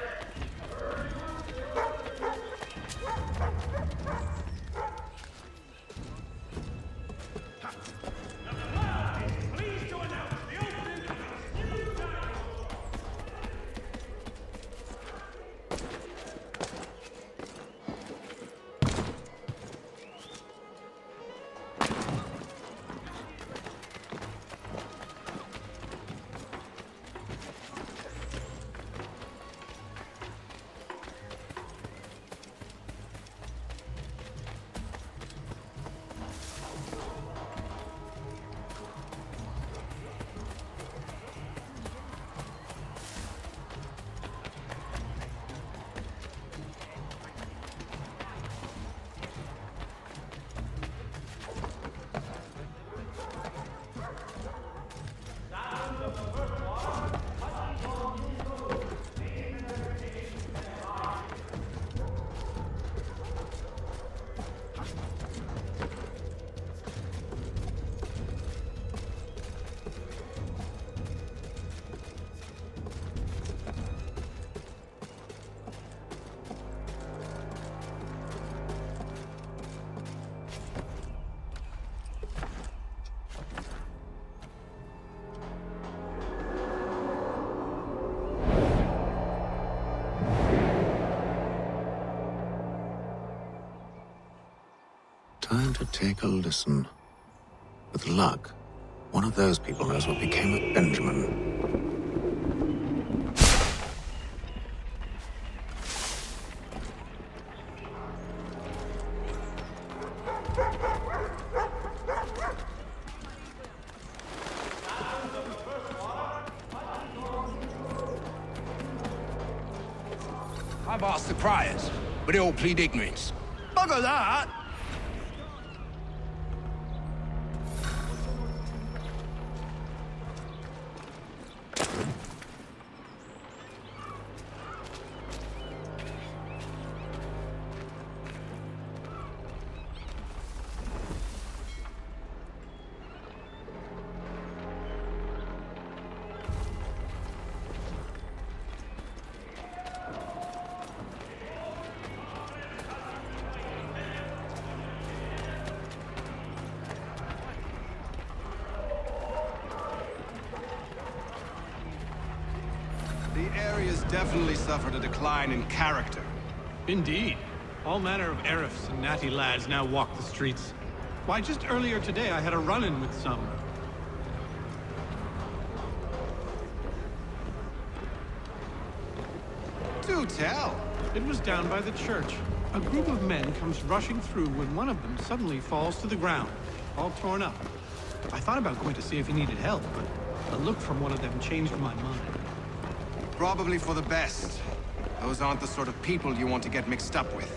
Time to take a listen. With luck, one of those people knows what became of Benjamin. I've asked the criers, but they all plead ignorance. Bugger that! The area's definitely suffered a decline in character. Indeed. All manner of Arifs and natty lads now walk the streets. Why, just earlier today I had a run-in with some. Do tell! It was down by the church. A group of men comes rushing through when one of them suddenly falls to the ground, all torn up. I thought about going to see if he needed help, but a look from one of them changed my mind. Probably for the best. Those aren't the sort of people you want to get mixed up with.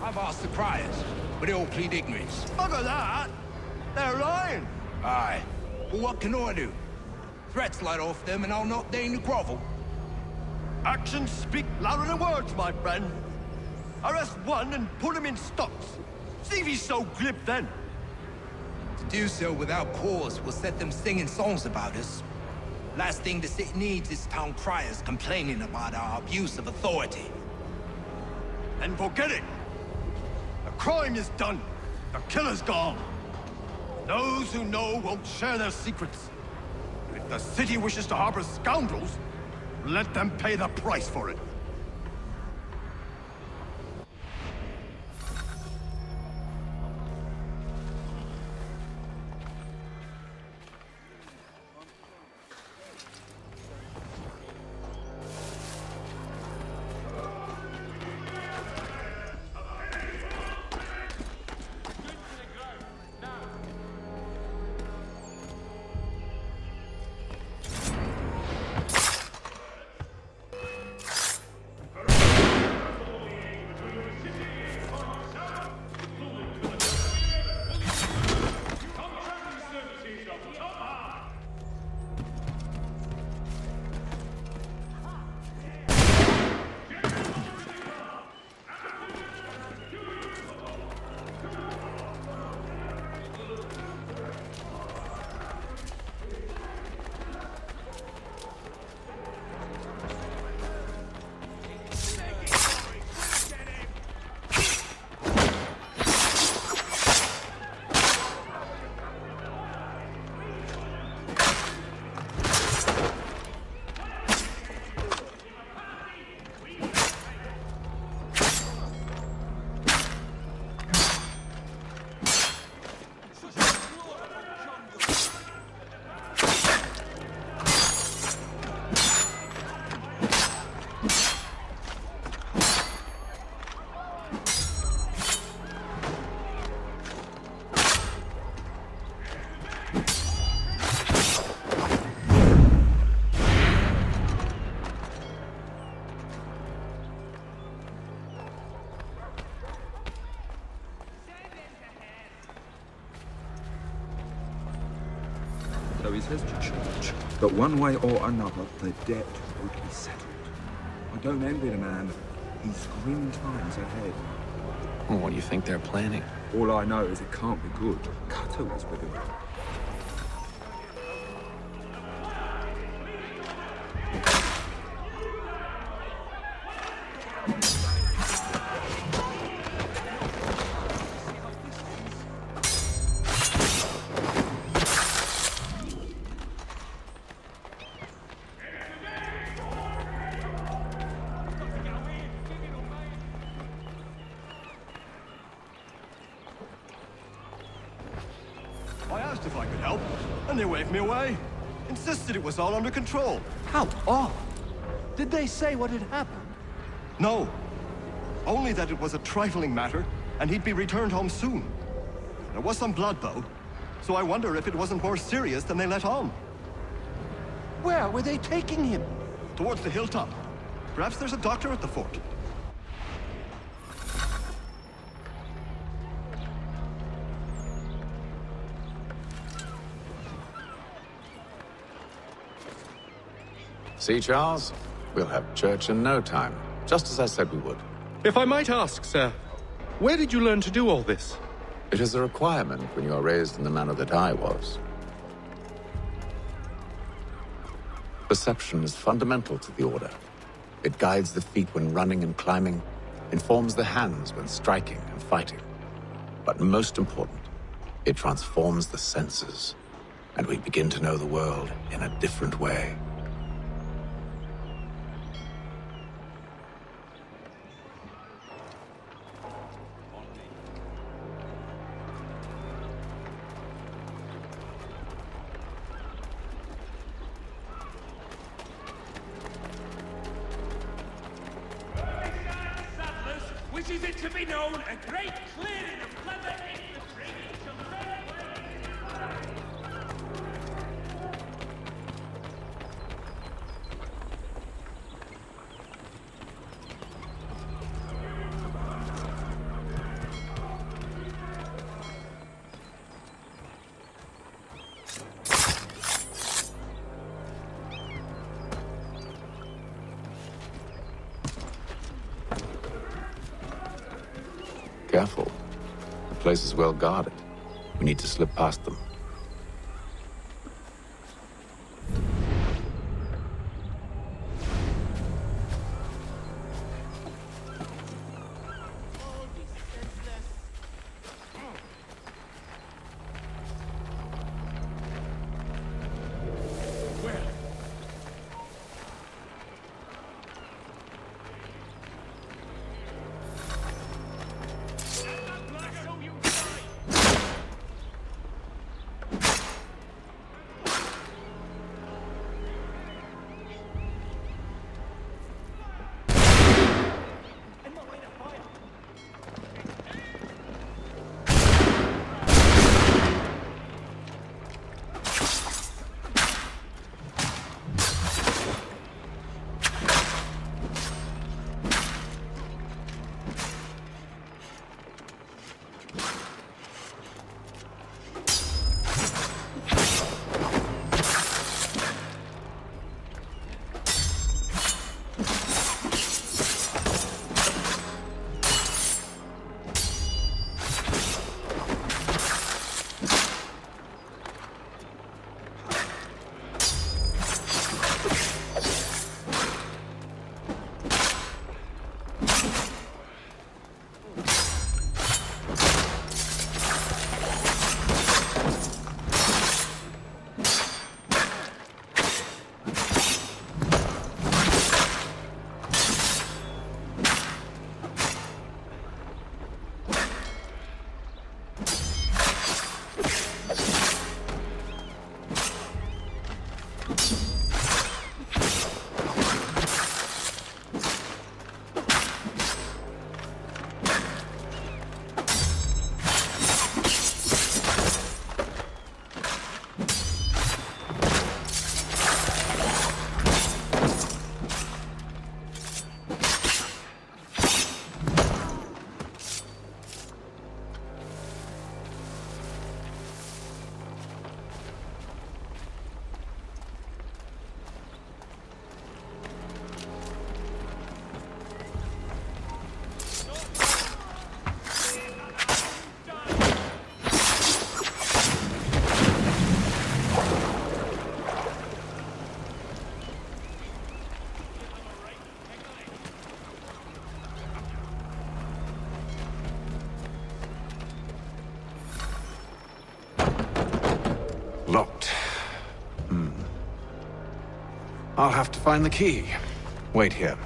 I've asked the criers, but they all plead ignorance. Bugger that! They're lying! Aye. Well, what can I do? Threats light off them and I'll not deign to grovel. Actions speak louder than words, my friend. Arrest one and put him in stocks. See if he's so glib then. To do so without cause will set them singing songs about us. Last thing the city needs is town criers complaining about our abuse of authority. And forget it. The crime is done. The killer's gone. Those who know won't share their secrets. If the city wishes to harbor scoundrels, let them pay the price for it. So he says to church, but one way or another, the debt will be settled. I don't envy the man. He's grim times ahead. Well, what do you think they're planning? All I know is it can't be good. Cutter was with him. I asked if I could help, and they waved me away. Insisted it was all under control. How odd. Did they say what had happened? No. Only that it was a trifling matter, and he'd be returned home soon. There was some blood, though, so I wonder if it wasn't more serious than they let on. Where were they taking him? Towards the hilltop. Perhaps there's a doctor at the fort. See, Charles? We'll have church in no time, just as I said we would. If I might ask, sir, where did you learn to do all this? It is a requirement when you are raised in the manner that I was. Perception is fundamental to the Order. It guides the feet when running and climbing, informs the hands when striking and fighting. But most important, it transforms the senses, and we begin to know the world in a different way. Wishes it to be known, a great clearing of clever infantry shall Careful. The place is well guarded. We need to slip past them. Locked. I'll have to find the key. Wait here.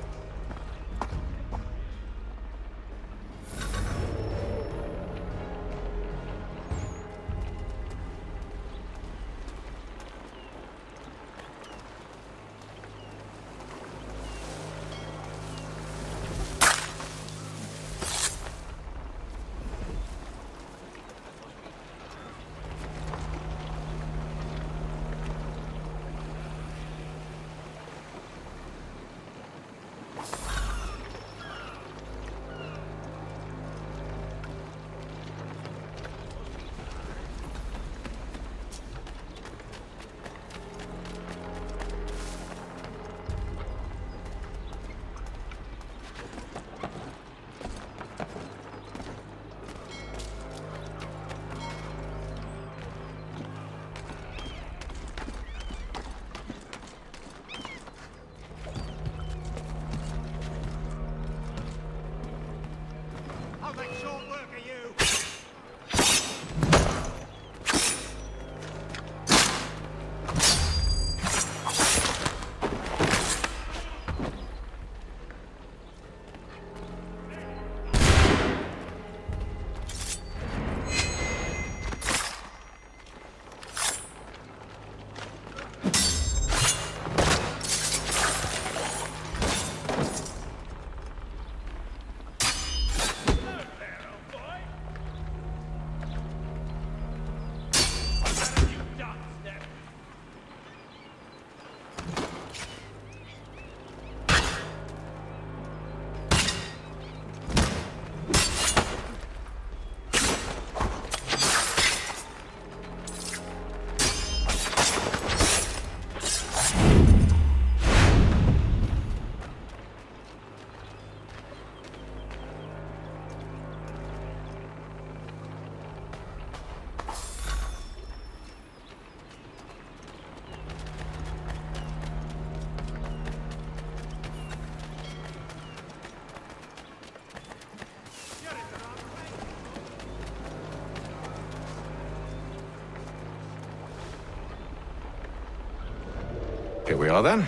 Here we are then.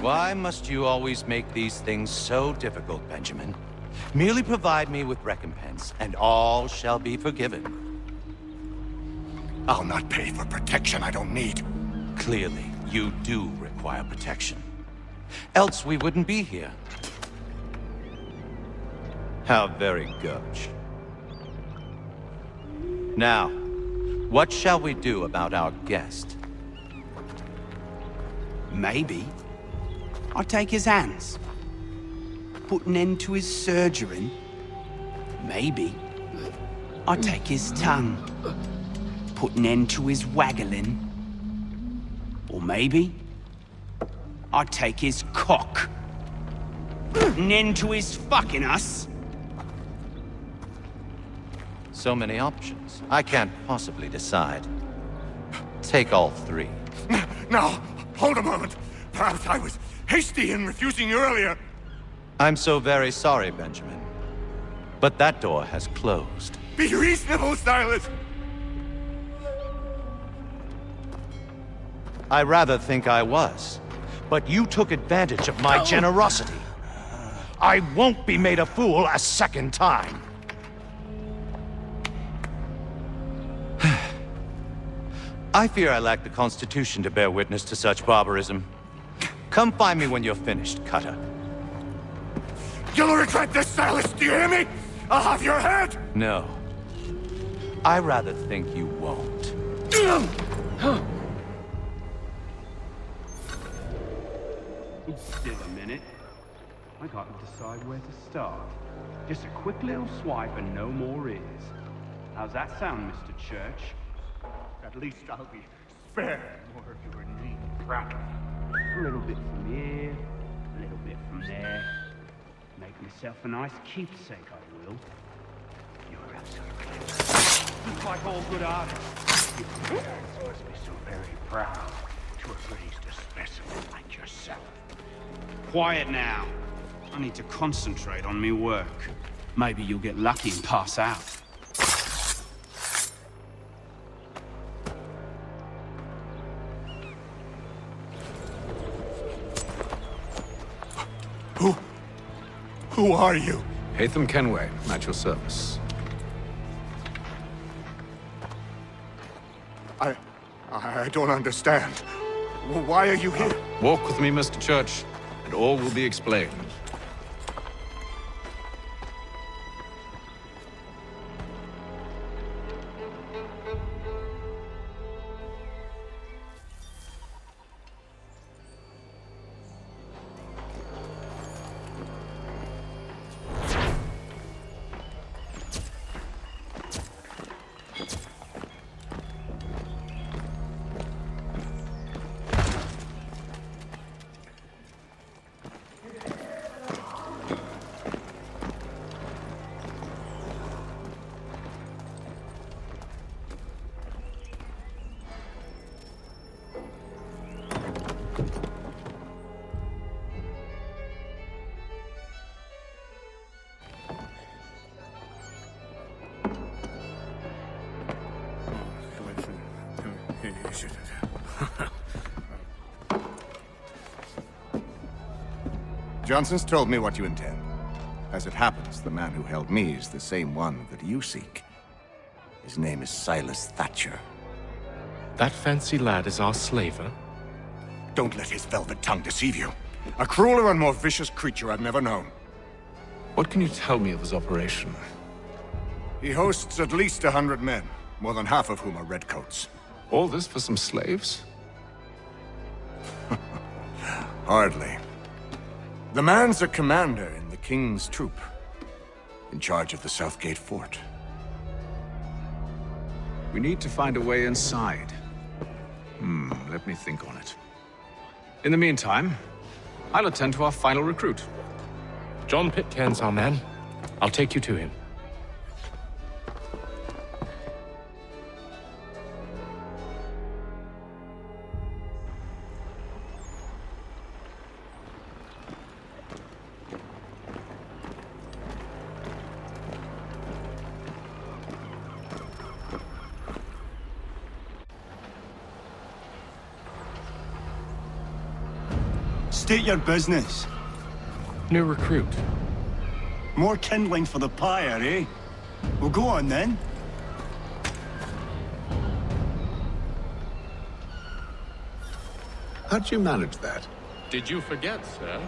Why must you always make these things so difficult, Benjamin? Merely provide me with recompense, and all shall be forgiven. I'll not pay for protection I don't need. Clearly, you do require protection. Else we wouldn't be here. How very gauche. Now, what shall we do about our guest? Maybe I'll take his hands. Put an end to his surgery. Maybe I'll take his tongue. Put an end to his waggling. Or maybe I'll take his cock. Put an end to his fucking us. So many options. I can't possibly decide. Take all three. Now, hold a moment. Perhaps I was hasty in refusing you earlier. I'm so very sorry, Benjamin. But that door has closed. Be reasonable, Silas. I rather think I was. But you took advantage of my generosity. I won't be made a fool a second time. I fear I lack the constitution to bear witness to such barbarism. Come find me when you're finished, Cutter. You'll regret this, Silas, do you hear me? I'll have your head! No. I rather think you won't. Still a minute. I can't decide where to start. Just a quick little swipe and no more is. How's that sound, Mr. Church? At least I'll be spared more of your need. A little bit from here, a little bit from there. Make myself a nice keepsake, I will. You're absolutely just like all good artists. Your parents must be so very proud to have raised a specimen like yourself. Quiet now. I need to concentrate on me work. Maybe you'll get lucky and pass out. Who are you? Hatham Kenway, at your service. I don't understand. Why are you here? Walk with me, Mr. Church, and all will be explained. Johnson's told me what you intend. As it happens, the man who held me is the same one that you seek. His name is Silas Thatcher. That fancy lad is our slaver? Don't let his velvet tongue deceive you. A crueler and more vicious creature I've never known. What can you tell me of his operation? He hosts at least 100 men, more than half of whom are redcoats. All this for some slaves? Hardly. The man's a commander in the King's troop, in charge of the Southgate Fort. We need to find a way inside. Let me think on it. In the meantime, I'll attend to our final recruit. John Pitcairn's our man. I'll take you to him. State your business. New recruit. More kindling for the pyre, eh? Well, go on then. How'd you manage that? Did you forget, sir?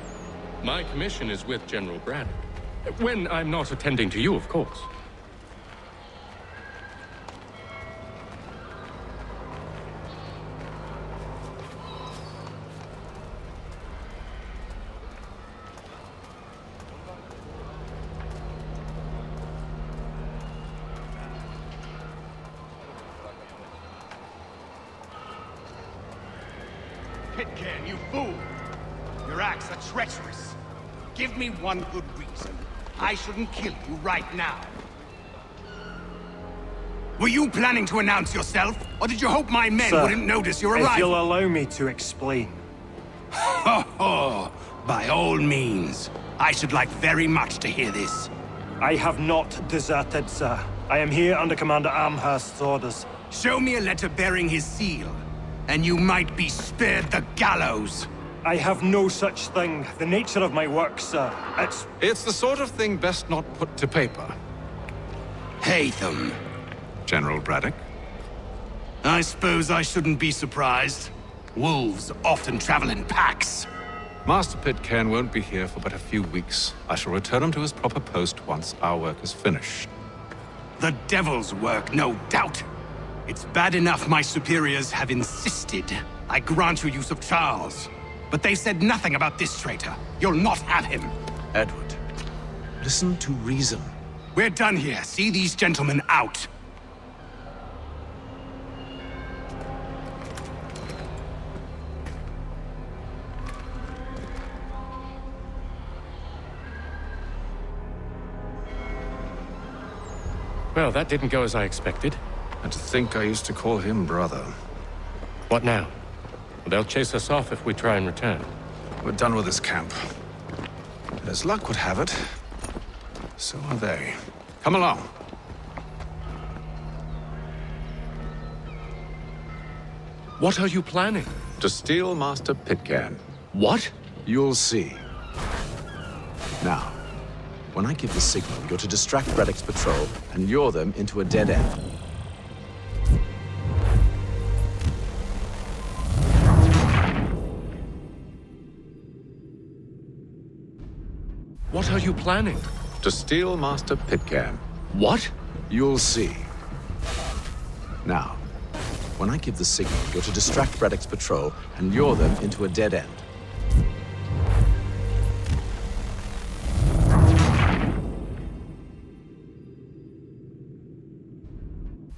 My commission is with General Braddock. When I'm not attending to you, of course. Pitcairn, you fool! Your acts are treacherous. Give me one good reason I shouldn't kill you right now. Were you planning to announce yourself, or did you hope my men Sir, wouldn't notice your if arrival? you'll allow me to explain. Ho ho! By all means. I should like very much to hear this. I have not deserted, sir. I am here under Commander Amherst's orders. Show me a letter bearing his seal, and you might be spared the gallows. I have no such thing. The nature of my work, sir. It's the sort of thing best not put to paper. Hatham. General Braddock? I suppose I shouldn't be surprised. Wolves often travel in packs. Master Pitcairn won't be here for but a few weeks. I shall return him to his proper post once our work is finished. The devil's work, no doubt. It's bad enough my superiors have insisted I grant you use of Charles. But they said nothing about this traitor. You'll not have him. Edward, listen to reason. We're done here. See these gentlemen out. Well, that didn't go as I expected. And to think I used to call him brother. What now? They'll chase us off if we try and return. We're done with this camp. And as luck would have it, so are they. Come along. What are you planning? To steal Master Pitcairn. What? You'll see. Now, when I give the signal, you're to distract Braddock's patrol and lure them into a dead end. What are you planning? To steal Master Pitcairn. What? You'll see. Now, when I give the signal, you're to distract Braddock's patrol and lure them into a dead end.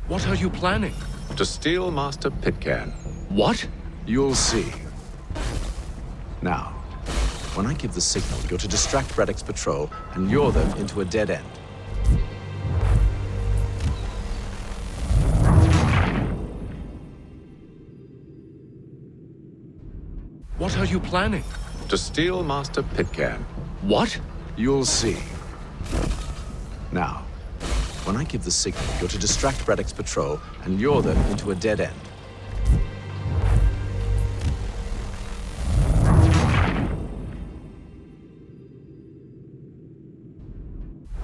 What are you planning? To steal Master Pitcairn. What? You'll see. Now, when I give the signal, you're to distract Braddock's patrol and lure them into a dead end. What are you planning? To steal Master Pitcairn. What? You'll see. Now, when I give the signal, you're to distract Braddock's patrol and lure them into a dead end.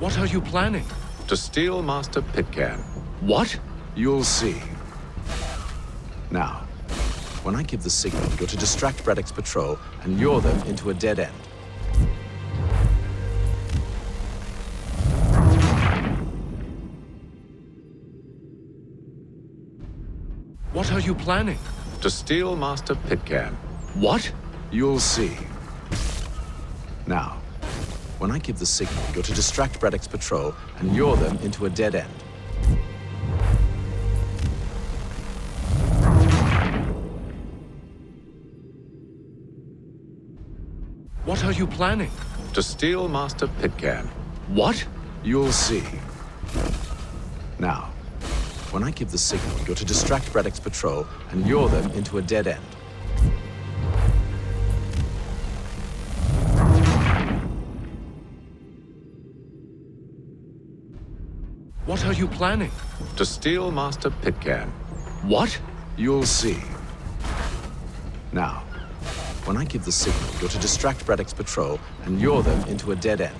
What are you planning? To steal Master Pitcairn. What? You'll see. Now, when I give the signal, you're to distract Braddock's patrol and lure them into a dead end. What are you planning? To steal Master Pitcairn. What? You'll see. Now, when I give the signal, you're to distract Braddock's patrol and lure them into a dead end. What are you planning? To steal Master Pitcairn. What? You'll see. Now, when I give the signal, you're to distract Braddock's patrol and lure them into a dead end. What are you planning? To steal Master Pitcairn. What? You'll see. Now, When I give the signal, you're to distract Braddock's patrol and lure them into a dead end.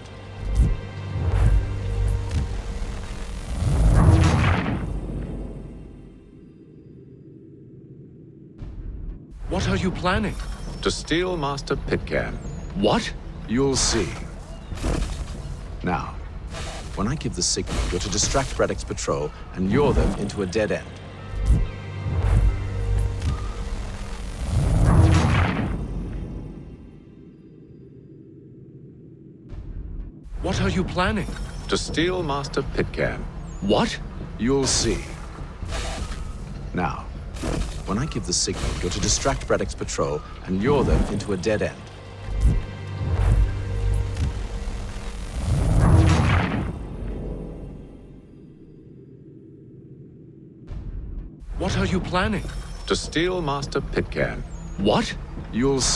What are you planning? To steal Master Pitcairn. What? You'll see. Now, when I give the signal, you're to distract Braddock's patrol and lure them into a dead end. What are you planning? To steal Master Pitcairn. What? You'll see. Now, when I give the signal, you're to distract Braddock's patrol and lure them into a dead end. What are you planning? To steal Master Pitcairn. What? You'll see.